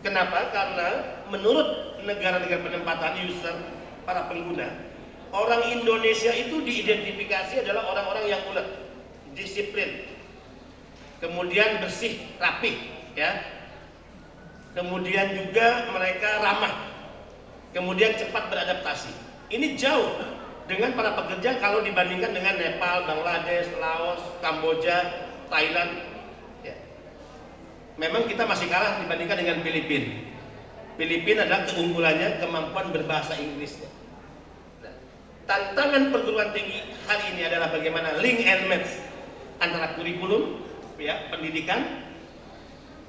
Kenapa? Karena menurut negara-negara penempatan user, para pengguna, orang Indonesia itu diidentifikasi adalah orang-orang yang ulet, disiplin, kemudian bersih, rapih, ya. Kemudian juga mereka ramah, kemudian cepat beradaptasi. Ini jauh dengan para pekerja kalau dibandingkan dengan Nepal, Bangladesh, Laos, Kamboja, Thailand, ya. Memang kita masih kalah dibandingkan dengan Filipina. Filipina adalah keunggulannya kemampuan berbahasa Inggris. Nah, tantangan perguruan tinggi hari ini adalah bagaimana link and match antara kurikulum, ya, pendidikan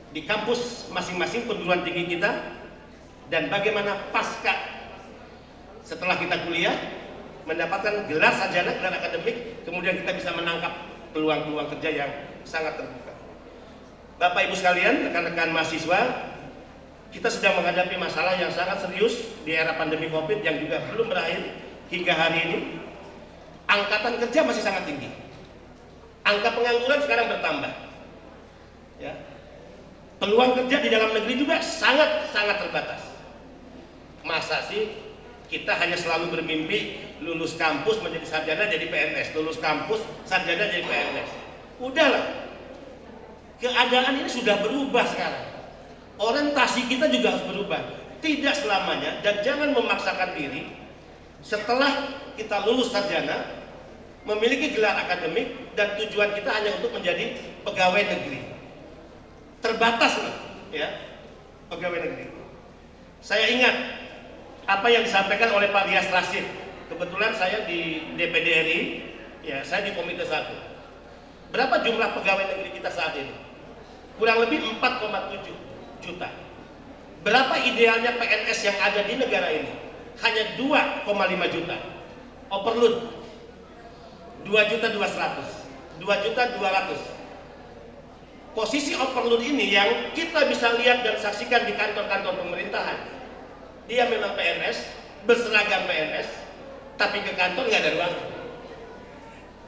di kampus masing-masing perguruan tinggi kita, dan bagaimana pasca setelah kita kuliah mendapatkan gelar sarjana, gelar akademik, kemudian kita bisa menangkap peluang-peluang kerja yang sangat terbuka. Bapak Ibu sekalian, rekan-rekan mahasiswa, kita sedang menghadapi masalah yang sangat serius di era pandemi COVID yang juga belum berakhir hingga hari ini. Angkatan kerja masih sangat tinggi. Angka pengangguran sekarang bertambah. Ya. Peluang kerja di dalam negeri juga sangat-sangat terbatas. Masa sih kita hanya selalu bermimpi lulus kampus menjadi sarjana jadi PNS, lulus kampus sarjana jadi PNS. Udahlah, keadaan ini sudah berubah sekarang. Orientasi kita juga harus berubah. Tidak selamanya, dan jangan memaksakan diri Setelah kita lulus sarjana, memiliki gelar akademik, dan tujuan kita hanya untuk menjadi pegawai negeri. Terbatas loh, ya, pegawai negeri. Saya ingat apa yang disampaikan oleh Pak Rias Rasid. Kebetulan saya di DPD RI, ya, saya di Komite 1. Berapa jumlah pegawai negeri kita saat ini? Kurang lebih 4,7 juta. Berapa idealnya PNS yang ada di negara ini? Hanya 2,5 juta. Overload 2.200.000, 2.200.000. Posisi overload ini yang kita bisa lihat dan saksikan di kantor-kantor pemerintahan. Dia memang PNS, berseragam PNS, tapi ke kantor nggak ada ruang,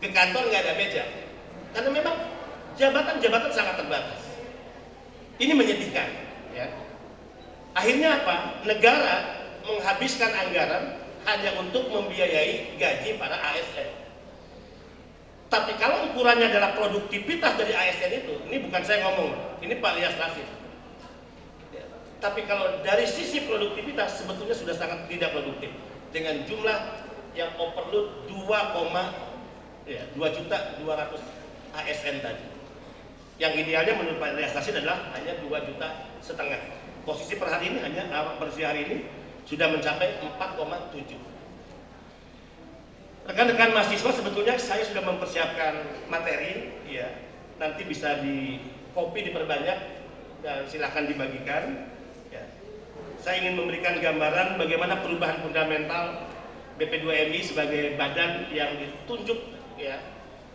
ke kantor nggak ada meja, karena memang jabatan-jabatan sangat terbatas. Ini menyedihkan, ya. Akhirnya apa? Negara menghabiskan anggaran hanya untuk membiayai gaji para ASN. Tapi kalau ukurannya adalah produktivitas dari ASN itu, ini bukan saya ngomong, ini Pak Rias Rasid. Ya. Tapi kalau dari sisi produktivitas sebetulnya sudah sangat tidak produktif dengan jumlah yang overload 2.200.000 ASN tadi. Yang idealnya menurut Pak Rias Rasid adalah hanya 2,5 juta. Posisi per hari ini hari ini sudah mencapai 4,7. Rekan-rekan mahasiswa, sebetulnya saya sudah mempersiapkan materi, ya, nanti bisa di copy, diperbanyak, dan silakan dibagikan. Ya. Saya ingin memberikan gambaran bagaimana perubahan fundamental BP2MI sebagai badan yang ditunjuk, ya,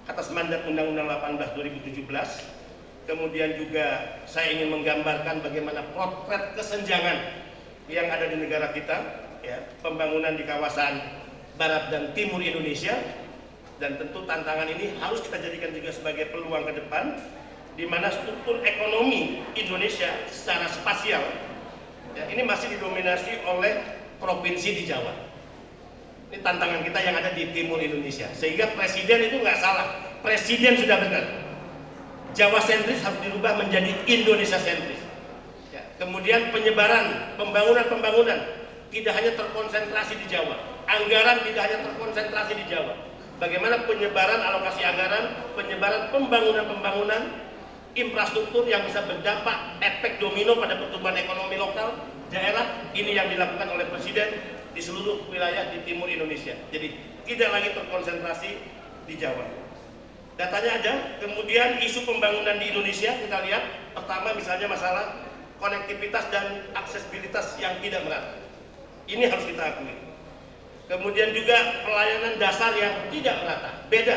atas mandat Undang-Undang 18 2017. Kemudian juga saya ingin menggambarkan bagaimana potret kesenjangan yang ada di negara kita, ya, pembangunan di kawasan Barat dan Timur Indonesia, dan tentu tantangan ini harus kita jadikan juga sebagai peluang ke depan, di mana struktur ekonomi Indonesia secara spasial, ya, ini masih didominasi oleh provinsi di Jawa. Ini tantangan kita yang ada di Timur Indonesia, sehingga presiden itu nggak salah, presiden sudah benar. Jawa sentris harus dirubah menjadi Indonesia sentris. Ya, kemudian penyebaran pembangunan tidak hanya terkonsentrasi di Jawa, anggaran tidak hanya terkonsentrasi di Jawa. Bagaimana penyebaran alokasi anggaran, penyebaran pembangunan infrastruktur yang bisa berdampak efek domino pada pertumbuhan ekonomi lokal daerah, ini yang dilakukan oleh presiden di seluruh wilayah di Timur Indonesia. Jadi tidak lagi terkonsentrasi di Jawa. Datanya ada. Kemudian isu pembangunan di Indonesia kita lihat, pertama misalnya masalah konektivitas dan aksesibilitas yang tidak merata. Ini harus kita akui. Kemudian juga pelayanan dasar yang tidak merata. Beda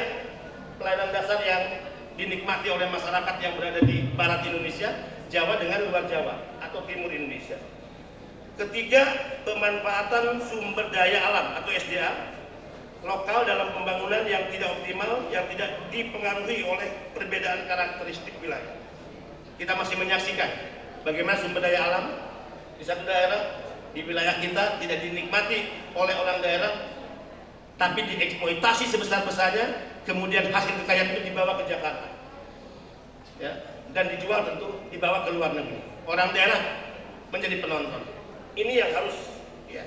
pelayanan dasar yang dinikmati oleh masyarakat yang berada di barat Indonesia, Jawa dengan luar Jawa atau timur Indonesia. Ketiga, pemanfaatan sumber daya alam atau SDA lokal dalam pembangunan yang tidak optimal, yang tidak dipengaruhi oleh perbedaan karakteristik wilayah. Kita masih menyaksikan bagaimana sumber daya alam di satu daerah, di wilayah kita tidak dinikmati oleh orang daerah, tapi dieksploitasi sebesar-besarnya, kemudian hasil kekayaan itu dibawa ke Jakarta, ya, dan dijual, tentu dibawa ke luar negeri. Orang daerah menjadi penonton. Ini yang harus, ya,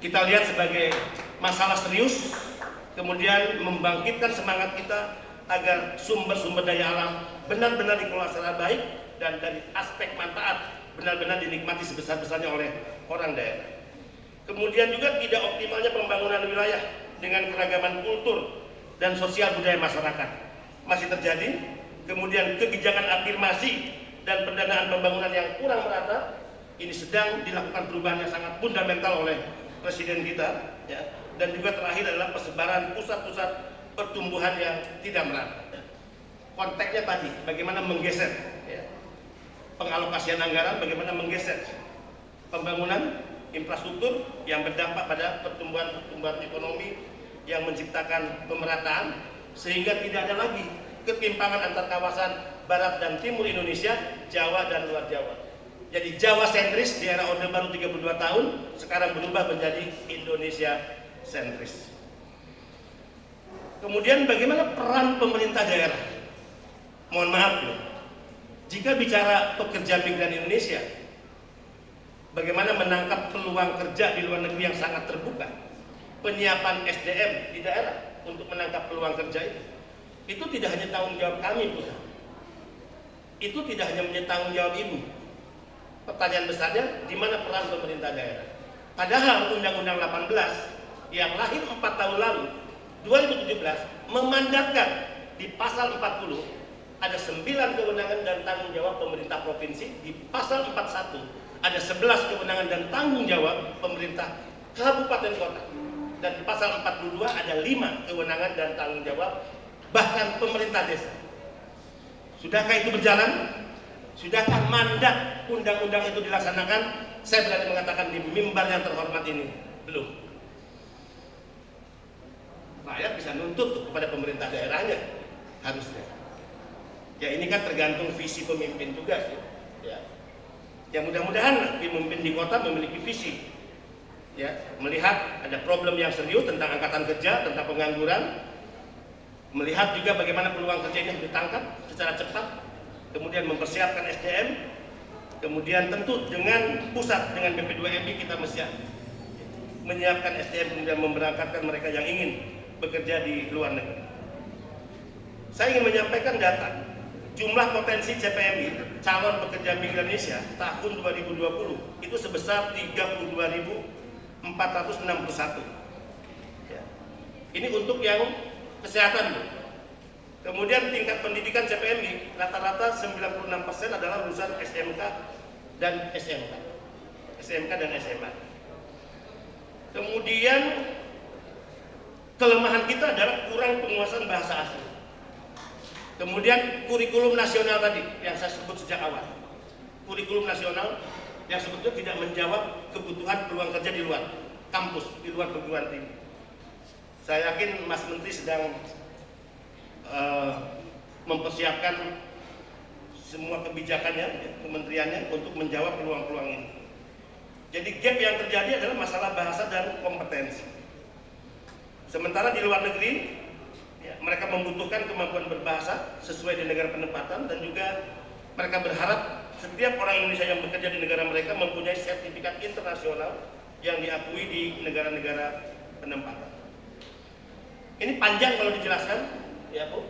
kita lihat sebagai masalah serius, kemudian membangkitkan semangat kita agar sumber-sumber daya alam benar-benar dikelola secara baik dan dari aspek manfaat benar-benar dinikmati sebesar-besarnya oleh orang daerah. Kemudian juga tidak optimalnya pembangunan wilayah dengan keragaman kultur dan sosial budaya masyarakat masih terjadi. Kemudian kebijakan afirmasi dan pendanaan pembangunan yang kurang merata, ini sedang dilakukan perubahan yang sangat fundamental oleh presiden kita, ya. Dan juga terakhir adalah persebaran pusat-pusat pertumbuhan yang tidak merata. Konteksnya tadi, bagaimana menggeser, ya, pengalokasian anggaran, bagaimana menggeser pembangunan infrastruktur yang berdampak pada pertumbuhan ekonomi yang menciptakan pemerataan, sehingga tidak ada lagi ketimpangan antar kawasan barat dan timur Indonesia, Jawa dan luar Jawa. Jadi Jawa sentris di era Orde Baru 32 tahun sekarang berubah menjadi Indonesia sentris. Kemudian bagaimana peran pemerintah daerah? Mohon maaf loh, jika bicara pekerja migran Indonesia, bagaimana menangkap peluang kerja di luar negeri yang sangat terbuka, penyiapan SDM di daerah untuk menangkap peluang kerja itu tidak hanya tanggung jawab kami pusat, itu tidak hanya menjadi tanggung jawab Ibu. Pertanyaan besarnya, di mana peran pemerintah daerah? Padahal Undang-Undang 18 yang lahir 4 tahun lalu, 2017, memandatkan di pasal 40 ada 9 kewenangan dan tanggung jawab pemerintah provinsi, di pasal 41 ada 11 kewenangan dan tanggung jawab pemerintah kabupaten kota, dan di pasal 42 ada 5 kewenangan dan tanggung jawab bahkan pemerintah desa. Sudahkah itu berjalan? Sudahkah mandat undang-undang itu dilaksanakan? Saya berani mengatakan di mimbar yang terhormat ini, belum. Rakyat bisa nuntut kepada pemerintah daerahnya, harusnya. Ya ini kan tergantung visi pemimpin juga sih. Ya mudah-mudahan pemimpin di kota memiliki visi. Ya, melihat ada problem yang serius tentang angkatan kerja, tentang pengangguran, melihat juga bagaimana peluang kerja ini ditangkap secara cepat, kemudian mempersiapkan SDM, kemudian tentu dengan pusat, dengan BP2MI kita mesti menyiapkan SDM, kemudian memberangkatkan mereka yang ingin bekerja di luar negeri. Saya ingin menyampaikan data jumlah potensi CPMI calon pekerja migran Indonesia tahun 2020 itu sebesar 32.461. Ya. Ini untuk yang kesehatan. Kemudian tingkat pendidikan CPMI rata-rata 96% adalah lulusan SMK dan SMK. SMK dan SMA. Kemudian kelemahan kita adalah kurang penguasaan bahasa asing. Kemudian kurikulum nasional tadi yang saya sebut sejak awal. Kurikulum nasional yang sebetulnya tidak menjawab kebutuhan peluang kerja di luar kampus, di luar perguruan tinggi. Saya yakin Mas Menteri sedang mempersiapkan semua kebijakannya, kementeriannya untuk menjawab peluang-peluang ini. Jadi gap yang terjadi adalah masalah bahasa dan kompetensi. Sementara di luar negeri, ya, mereka membutuhkan kemampuan berbahasa sesuai di negara penempatan, dan juga mereka berharap setiap orang Indonesia yang bekerja di negara mereka mempunyai sertifikat internasional yang diakui di negara-negara penempatan. Ini panjang kalau dijelaskan, ya Bu,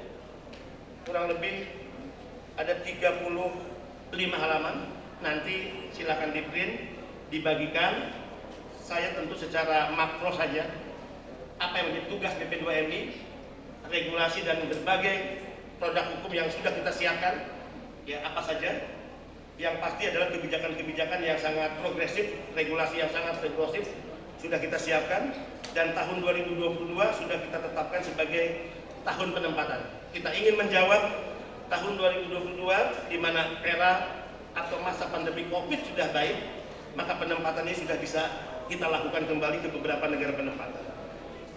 kurang lebih ada 35 halaman. Nanti silakan di-print, dibagikan. Saya tentu secara makro saja apa yang menjadi tugas BP2MI, regulasi dan berbagai produk hukum yang sudah kita siapkan, ya apa saja. Yang pasti adalah kebijakan-kebijakan yang sangat progresif, regulasi yang sangat progresif sudah kita siapkan, dan tahun 2022 sudah kita tetapkan sebagai tahun penempatan. Kita ingin menjawab tahun 2022 di mana era atau masa pandemi Covid sudah baik, maka penempatan ini sudah bisa kita lakukan kembali ke beberapa negara penempatan.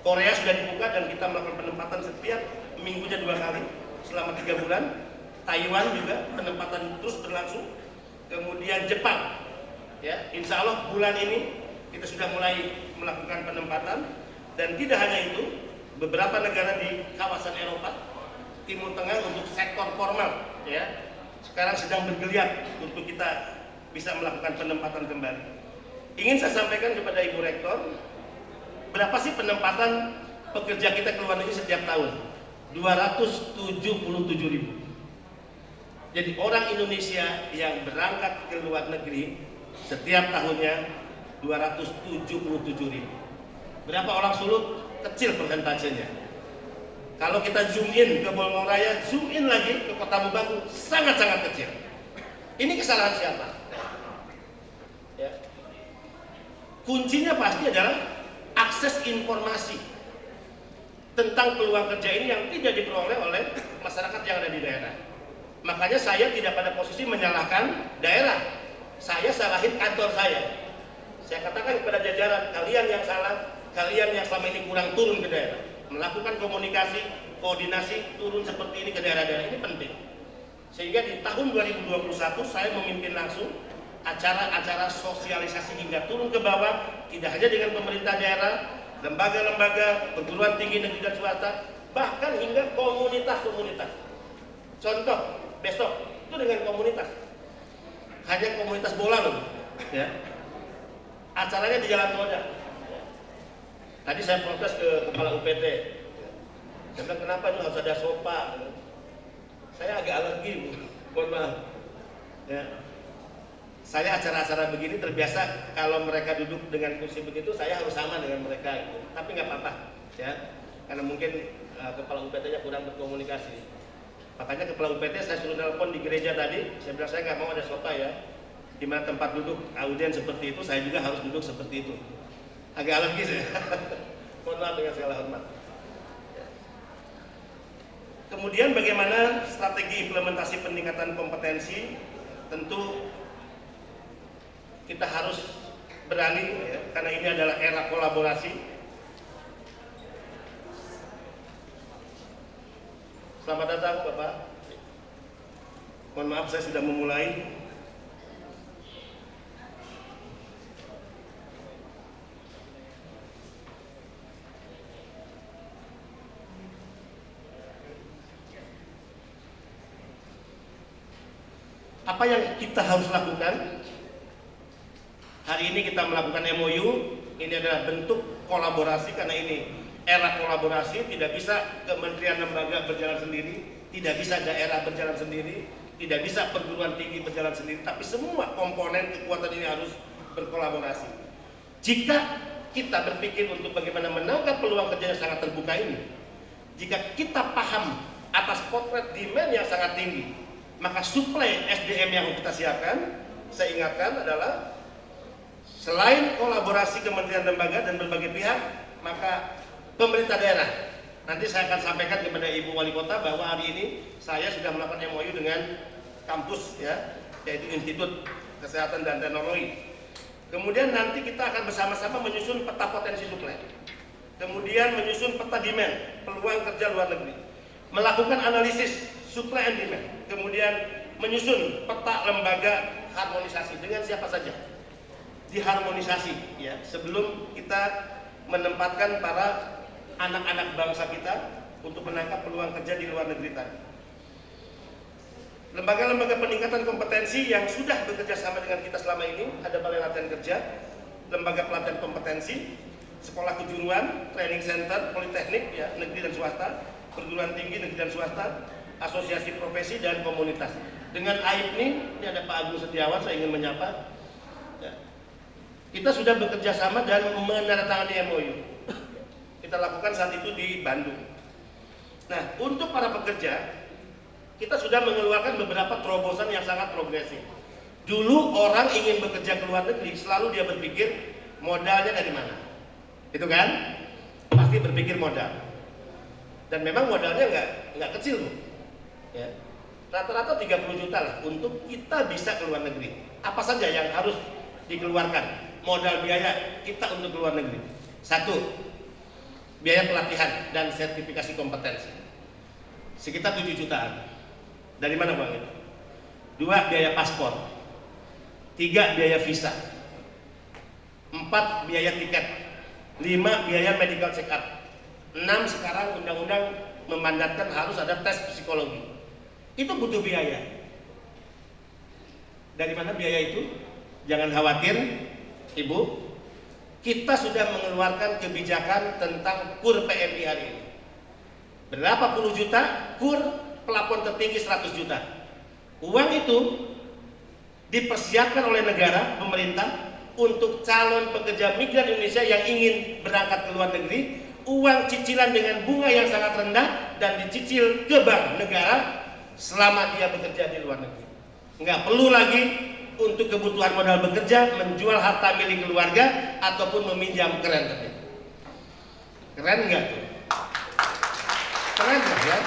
Korea sudah dibuka dan kita melakukan penempatan setiap minggunya 2 kali selama 3 bulan. Taiwan juga penempatan terus berlangsung. Kemudian Jepang, ya, insya Allah bulan ini kita sudah mulai melakukan penempatan. Dan tidak hanya itu, beberapa negara di kawasan Eropa, Timur Tengah untuk sektor formal, ya, sekarang sedang bergeliat untuk kita bisa melakukan penempatan kembali. Ingin saya sampaikan kepada Ibu Rektor, berapa sih penempatan pekerja kita ke luar negeri setiap tahun? 277.000. Jadi orang Indonesia yang berangkat ke luar negeri setiap tahunnya 277.000. Berapa orang Sulut? Kecil persentasenya. Kalau kita zoom in ke Bolmong Raya, zoom in lagi ke Kota Mubagu, sangat-sangat kecil. Ini kesalahan siapa? Ya. Kuncinya pasti adalah akses informasi tentang peluang kerja ini yang tidak diperoleh oleh masyarakat yang ada di daerah. Makanya saya tidak pada posisi menyalahkan daerah. Saya salahin kantor saya. Saya katakan kepada jajaran, kalian yang salah, kalian yang selama ini kurang turun ke daerah, melakukan komunikasi, koordinasi, turun seperti ini ke daerah-daerah, ini penting. Sehingga di tahun 2021 saya memimpin langsung acara-acara sosialisasi hingga turun ke bawah, tidak hanya dengan pemerintah daerah, lembaga-lembaga, perguruan tinggi negeri dan swasta, bahkan hingga komunitas-komunitas. Contoh, besok itu dengan komunitas, hanya komunitas bola loh, ya. Acaranya di Jalan Toda. Tadi saya protes ke kepala UPT. Saya bilang, kenapa ini harus ada sofa? Saya agak alergi, Bu. Mohon maaf. Ya. Saya acara-acara begini terbiasa kalau mereka duduk dengan kursi begitu, saya harus sama dengan mereka. Gitu. Tapi nggak apa-apa, ya. Karena mungkin kepala UPT-nya kurang berkomunikasi. Makanya kepala UPT saya suruh nelpon di gereja tadi. Saya bilang saya nggak mau ada sofa ya. Di mana tempat duduk audien seperti itu, saya juga harus duduk seperti itu. Agak alergi saya. Mohon maaf dengan segala hormat. Kemudian bagaimana strategi implementasi peningkatan kompetensi? Tentu kita harus berani ya, karena ini adalah era kolaborasi. Selamat datang Bapak. Mohon maaf saya sudah memulai. Apa yang kita harus lakukan? Hari ini kita melakukan MOU, ini adalah bentuk kolaborasi karena ini era kolaborasi, tidak bisa kementerian lembaga berjalan sendiri, tidak bisa daerah berjalan sendiri, tidak bisa perguruan tinggi berjalan sendiri, tapi semua komponen kekuatan ini harus berkolaborasi. Jika kita berpikir untuk bagaimana menangkap peluang kerja yang sangat terbuka ini, jika kita paham atas potret demand yang sangat tinggi, maka suplai SDM yang kita siapkan, saya ingatkan adalah selain kolaborasi kementerian lembaga dan berbagai pihak, maka pemerintah daerah. Nanti saya akan sampaikan kepada Ibu Wali Kota bahwa hari ini saya sudah melakukan MOU dengan kampus ya, yaitu Institut Kesehatan dan Teknologi. Kemudian nanti kita akan bersama-sama menyusun peta potensi suplai. Kemudian menyusun peta demand, peluang kerja luar negeri. Melakukan analisis supply and demand. Kemudian menyusun peta lembaga harmonisasi dengan siapa saja. Diharmonisasi ya sebelum kita menempatkan para anak-anak bangsa kita untuk menangkap peluang kerja di luar negeri tadi. Lembaga-lembaga peningkatan kompetensi yang sudah bekerja sama dengan kita selama ini ada Balai Latihan Kerja, lembaga pelatihan kompetensi, sekolah kejuruan, training center, politeknik ya negeri dan swasta, perguruan tinggi negeri dan swasta, asosiasi profesi dan komunitas. Dengan AIPNI, ini ada Pak Agung Setiawan, saya ingin menyapa. Kita sudah bekerja sama dan menandatangani MOU. Kita lakukan saat itu di Bandung. Nah, untuk para pekerja, kita sudah mengeluarkan beberapa terobosan yang sangat progresif. Dulu orang ingin bekerja ke luar negeri, selalu dia berpikir modalnya dari mana. Itu kan? Pasti berpikir modal. Dan memang modalnya nggak kecil, Bu. Ya. Rata-rata 30 juta lah untuk kita bisa ke luar negeri. Apa saja yang harus dikeluarkan? Modal biaya kita untuk ke luar negeri. 1. Biaya pelatihan dan sertifikasi kompetensi. Sekitar 7 jutaan. Dari mana Bang itu? 2. Biaya paspor. 3. Biaya visa. 4. Biaya tiket. 5. Biaya medical check up. 6. Sekarang undang-undang memandatkan harus ada tes psikologi. Itu butuh biaya. Dari mana biaya itu? Jangan khawatir Ibu, kita sudah mengeluarkan kebijakan tentang KUR PMI hari ini. Berapa puluh juta? KUR plafon tertinggi 100 juta. Uang itu dipersiapkan oleh negara, pemerintah, untuk calon pekerja migran Indonesia yang ingin berangkat ke luar negeri. Uang cicilan dengan bunga yang sangat rendah dan dicicil ke bank negara selama dia bekerja di luar negeri. Nggak perlu lagi untuk kebutuhan modal bekerja, menjual harta milik keluarga, ataupun meminjam ke rentenir. Keren nggak tuh? Keren nggak ya?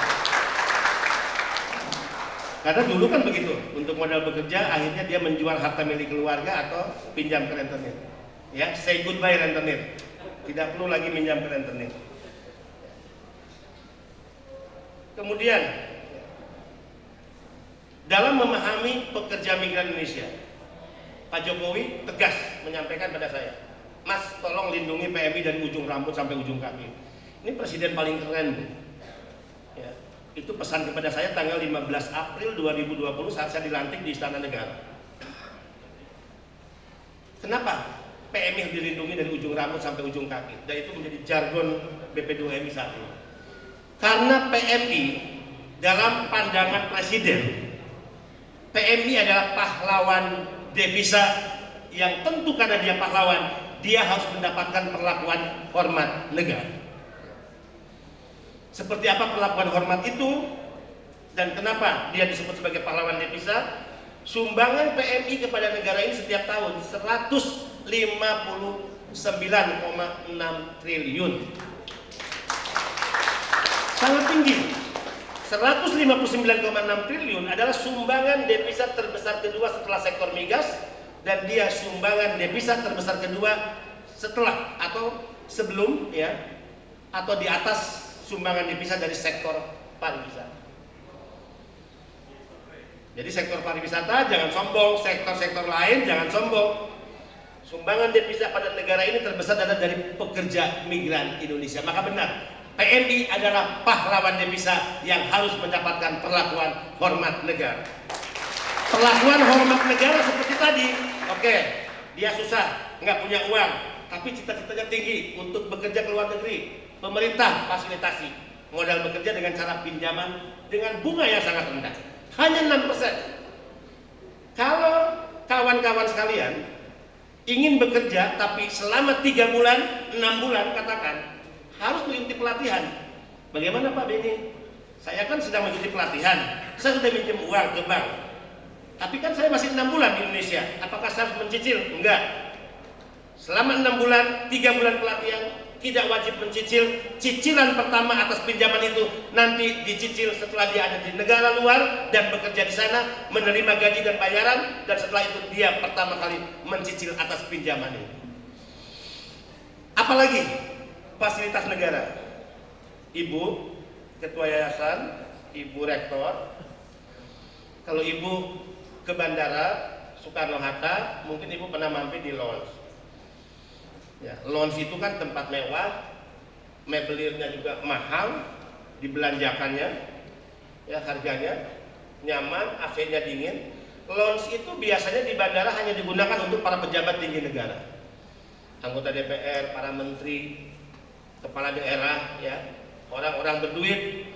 Karena dulu kan begitu, untuk modal bekerja akhirnya dia menjual harta milik keluarga atau pinjam ke rentenir. Ya, say goodbye rentenir. Tidak perlu lagi minjam ke rentenir. Kemudian dalam memahami pekerja migran Indonesia, Pak Jokowi tegas menyampaikan pada saya, Mas tolong lindungi PMI dari ujung rambut sampai ujung kaki. Ini presiden paling keren, Bu. Ya, itu pesan kepada saya tanggal 15 April 2020 saat saya dilantik di Istana Negara. Kenapa? PMI dilindungi dari ujung rambut sampai ujung kaki, dan itu menjadi jargon BP2MI saat ini. Karena PMI dalam pandangan Presiden, PMI adalah pahlawan devisa yang tentu karena dia pahlawan, dia harus mendapatkan perlakuan hormat negara. Seperti apa perlakuan hormat itu dan kenapa dia disebut sebagai pahlawan devisa? Sumbangan PMI kepada negara ini setiap tahun 159,6 triliun. Sangat tinggi. 159,6 triliun adalah sumbangan devisa terbesar kedua setelah sektor migas, dan dia sumbangan devisa terbesar kedua setelah atau sebelum atau di atas sumbangan devisa dari sektor pariwisata. Jadi sektor pariwisata jangan sombong, sektor-sektor lain jangan sombong. Sumbangan devisa pada negara ini terbesar adalah dari pekerja migran Indonesia. Maka benar, PMI adalah pahlawan devisa yang harus mendapatkan perlakuan hormat negara. Perlakuan hormat negara seperti tadi, oke, dia susah, nggak punya uang, tapi cita-citanya tinggi untuk bekerja ke luar negeri. Pemerintah fasilitasi modal bekerja dengan cara pinjaman dengan bunga yang sangat rendah, hanya 6%. Kalau kawan-kawan sekalian ingin bekerja tapi selama 3 bulan, 6 bulan katakan, harus mengikuti pelatihan. Bagaimana Pak Beni? Saya kan sedang mengikuti pelatihan, saya sudah minjem uang ke bank, tapi kan saya masih 6 bulan di Indonesia, apakah saya harus mencicil? Enggak. Selama 6 bulan, 3 bulan pelatihan, tidak wajib mencicil. Cicilan pertama atas pinjaman itu nanti dicicil setelah dia ada di negara luar dan bekerja di sana, menerima gaji dan bayaran, dan setelah itu dia pertama kali mencicil atas pinjaman itu. Apalagi fasilitas negara. Ibu ketua yayasan, ibu rektor, kalau ibu ke bandara Soekarno-Hatta, mungkin ibu pernah mampir di lounge. Ya, lounge itu kan tempat mewah, mebelirnya juga mahal, dibelanjakannya, ya harganya nyaman, AC-nya dingin. Lounge itu biasanya di bandara hanya digunakan untuk para pejabat tinggi negara, anggota DPR, para menteri, kepala daerah, ya, orang-orang berduit.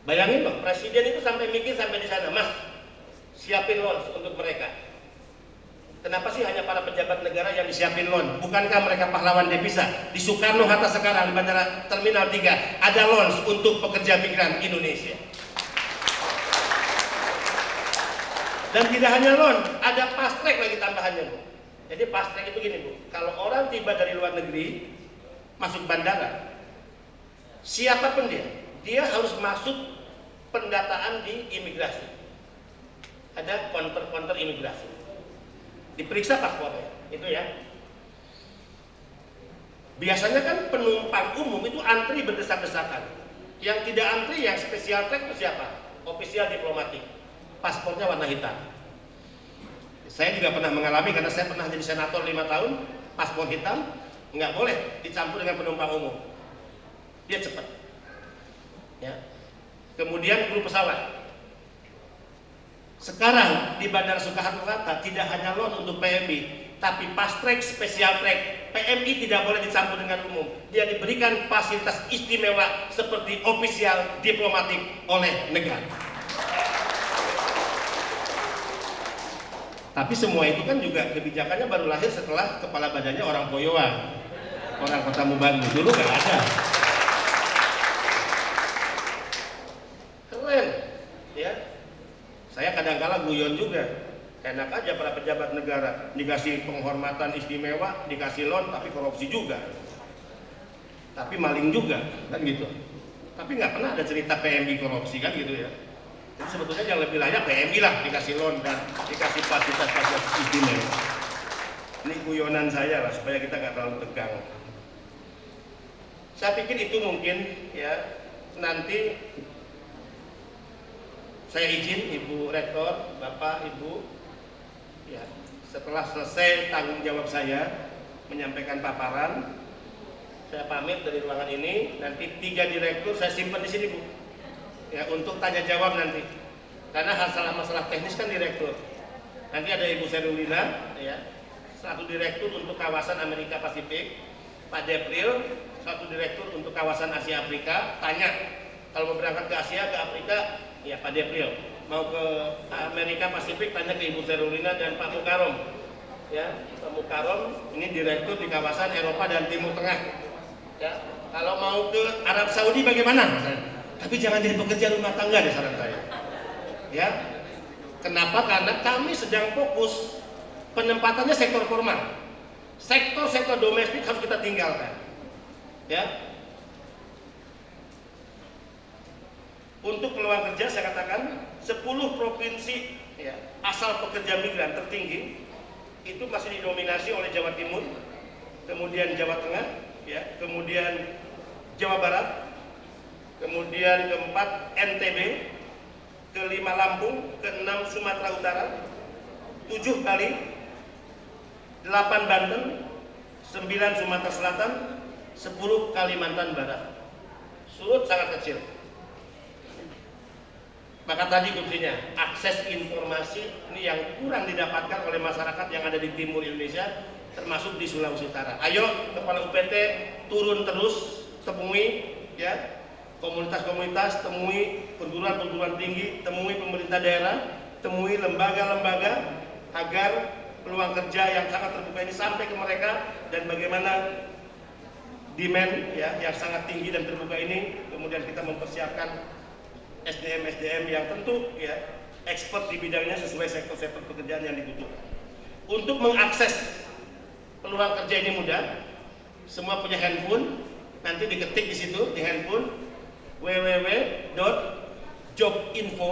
Bayangin loh, presiden itu sampai mikir sampai di sana, Mas, siapin lounge untuk mereka. Kenapa sih hanya para pejabat negara yang disiapin lounge? Bukankah mereka pahlawan devisa? Di Soekarno-Hatta sekarang, di Bandara Terminal 3, ada lounge untuk pekerja migran Indonesia. Dan tidak hanya lounge, ada fast track lagi tambahannya, Bu. Jadi fast track itu gini, Bu. Kalau orang tiba dari luar negeri, masuk bandara, siapapun dia harus masuk pendataan di imigrasi. Ada counter imigrasi. Diperiksa paspornya, itu ya. Biasanya kan penumpang umum itu antri berdesak-desakan. Yang tidak antri, yang special track itu siapa? Ofisial diplomatik, paspornya warna hitam. Saya juga pernah mengalami karena saya pernah jadi senator 5 tahun, paspor hitam nggak boleh dicampur dengan penumpang umum. Dia cepat. Ya. Kemudian kru pesawat. Sekarang di Bandara Soekarno-Hatta tidak hanya lounge untuk PMI, tapi fast track, special track. PMI tidak boleh dicampur dengan umum. Dia diberikan fasilitas istimewa seperti ofisial diplomatik oleh negara. Tapi semua itu kan juga kebijakannya baru lahir setelah kepala badannya orang Boyoan, orang Kota Mubangu. Dulu nggak ada. Keren, ya. Saya kadang-kala guyon juga, enak aja para pejabat negara dikasih penghormatan istimewa, dikasih loan, tapi korupsi juga, tapi maling juga, kan gitu. Tapi nggak pernah ada cerita PMI korupsi, kan gitu ya. Jadi sebetulnya yang lebih layak PMI lah dikasih loan dan dikasih fasilitas istimewa. Ini guyonan saya lah supaya kita nggak terlalu tegang. Saya pikir itu mungkin ya nanti. Saya izin Ibu Rektor, Bapak, Ibu, ya, setelah selesai tanggung jawab saya menyampaikan paparan, saya pamit dari ruangan ini. Nanti 3 direktur saya simpan di sini, Bu, ya, untuk tanya jawab nanti. Karena masalah teknis kan direktur. Nanti ada Ibu Serulina, ya, selaku Direktur untuk kawasan Amerika Pasifik, Pak Depril selaku Direktur untuk kawasan Asia Afrika. Tanya, kalau mau berangkat ke Asia, ke Afrika, ya Pak Depril. Mau ke Amerika Pasifik, tanya ke Ibu Serulina dan Pak Mukarom. Ya, Pak Mukarom ini Direktur di kawasan Eropa dan Timur Tengah. Ya, kalau mau ke Arab Saudi bagaimana? Tapi jangan jadi pekerja rumah tangga deh saran saya. Ya, kenapa? Karena kami sedang fokus penempatannya sektor formal. Sektor-sektor domestik harus kita tinggalkan. Ya. Untuk peluang kerja saya katakan 10 provinsi ya, asal pekerja migran tertinggi itu masih didominasi oleh Jawa Timur, kemudian Jawa Tengah, ya, kemudian Jawa Barat, kemudian keempat NTB, kelima Lampung, keenam Sumatera Utara, 7 Bali, 8 Banten, 9 Sumatera Selatan, 10 Kalimantan Barat. Sulut sangat kecil. Maka tadi kuncinya akses informasi ini yang kurang didapatkan oleh masyarakat yang ada di timur Indonesia, termasuk di Sulawesi Utara. Ayo kepala UPT turun terus, temui ya komunitas-komunitas, temui perguruan-perguruan tinggi, temui pemerintah daerah, temui lembaga-lembaga agar peluang kerja yang sangat terbuka ini sampai ke mereka, dan bagaimana demand ya yang sangat tinggi dan terbuka ini kemudian kita mempersiapkan SDM yang tentu ya expert di bidangnya sesuai sektor-sektor pekerjaan yang dibutuhkan. Untuk mengakses peluang kerja ini mudah. Semua punya handphone, nanti diketik di situ di handphone www.jobinfo,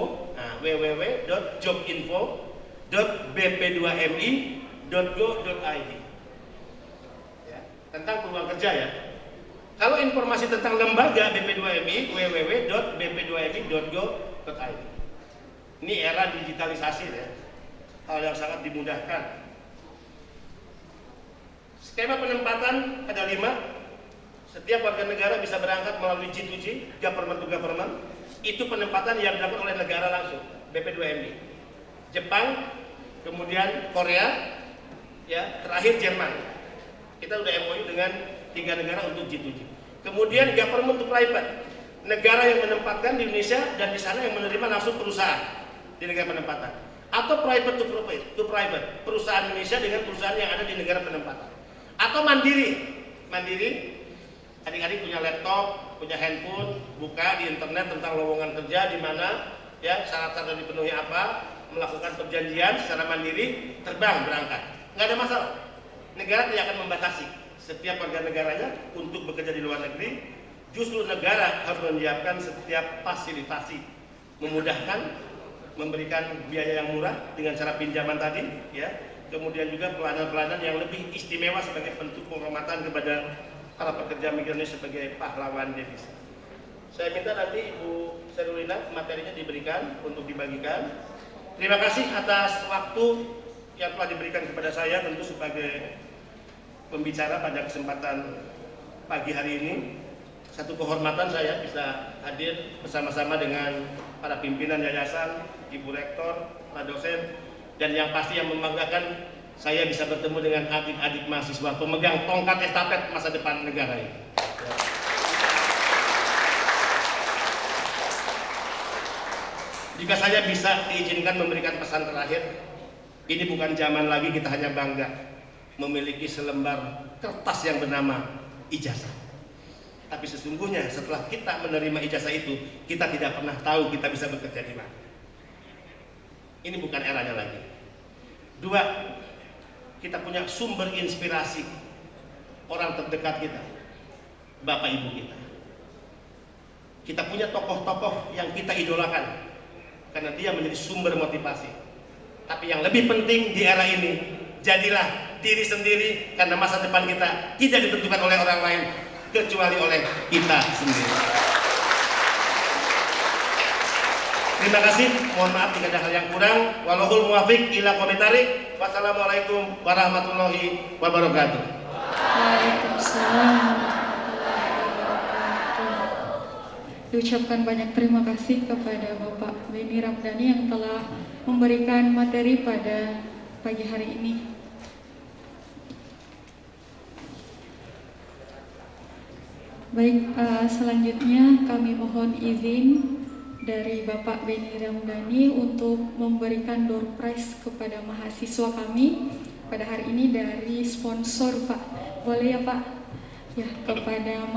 www.jobinfo.bp2mi.go.id ya, tentang peluang kerja ya. Kalau informasi tentang lembaga BP2MI, www.bp2mi.go.id. Ini era digitalisasi ya, hal yang sangat dimudahkan. Skema penempatan ada 5. Setiap warga negara bisa berangkat melalui G2G, government to government. Itu penempatan yang dilakukan oleh negara langsung, BP2MI. Jepang, kemudian Korea, ya terakhir Jerman. Kita udah MOU dengan 3 negara untuk G2G. Kemudian government to private, negara yang menempatkan di Indonesia dan di sana yang menerima langsung perusahaan di negara penempatan. Atau private to private, perusahaan Indonesia dengan perusahaan yang ada di negara penempatan. Atau mandiri, adik-adik punya laptop, punya handphone, buka di internet tentang lowongan kerja di mana, ya syarat-syarat dipenuhi apa, melakukan perjanjian secara mandiri, terbang berangkat, nggak ada masalah. Negara tidak akan membatasi setiap warga negaranya untuk bekerja di luar negeri. Justru negara harus menyiapkan setiap fasilitasi, memudahkan, memberikan biaya yang murah dengan cara pinjaman tadi, ya. Kemudian juga pelayanan-pelayanan yang lebih istimewa sebagai bentuk penghormatan kepada para pekerja migran ini sebagai pahlawan devisa. Saya minta nanti Ibu Serulina materinya diberikan untuk dibagikan. Terima kasih atas waktu yang telah diberikan kepada saya tentu sebagai pembicara pada kesempatan pagi hari ini. Satu kehormatan saya bisa hadir bersama-sama dengan para pimpinan yayasan, Ibu Rektor, para dosen, dan yang pasti yang membanggakan saya bisa bertemu dengan adik-adik mahasiswa pemegang tongkat estafet masa depan negara ini. Jika saya bisa diizinkan memberikan pesan terakhir, ini bukan zaman lagi kita hanya bangga memiliki selembar kertas yang bernama ijazah. Tapi sesungguhnya setelah kita menerima ijazah itu, kita tidak pernah tahu kita bisa bekerja di mana. Ini bukan eranya lagi. 2, kita punya sumber inspirasi orang terdekat kita, Bapak Ibu kita. Kita punya tokoh-tokoh yang kita idolakan karena dia menjadi sumber motivasi. Tapi yang lebih penting di era ini, jadilah diri sendiri karena masa depan kita tidak ditentukan oleh orang lain kecuali oleh kita sendiri. Terima kasih, mohon maaf jika ada hal yang kurang. Wallahul muwaffiq ila qomitari. Wassalamualaikum warahmatullahi wabarakatuh. Waalaikumsalam. Diucapkan banyak terima kasih kepada Bapak Beni Ramdhani yang telah memberikan materi pada pagi hari ini. Baik, selanjutnya kami mohon izin dari Bapak Beni Ramdhani untuk memberikan door prize kepada mahasiswa kami pada hari ini dari sponsor, Pak. Boleh ya, Pak? Ya, kepada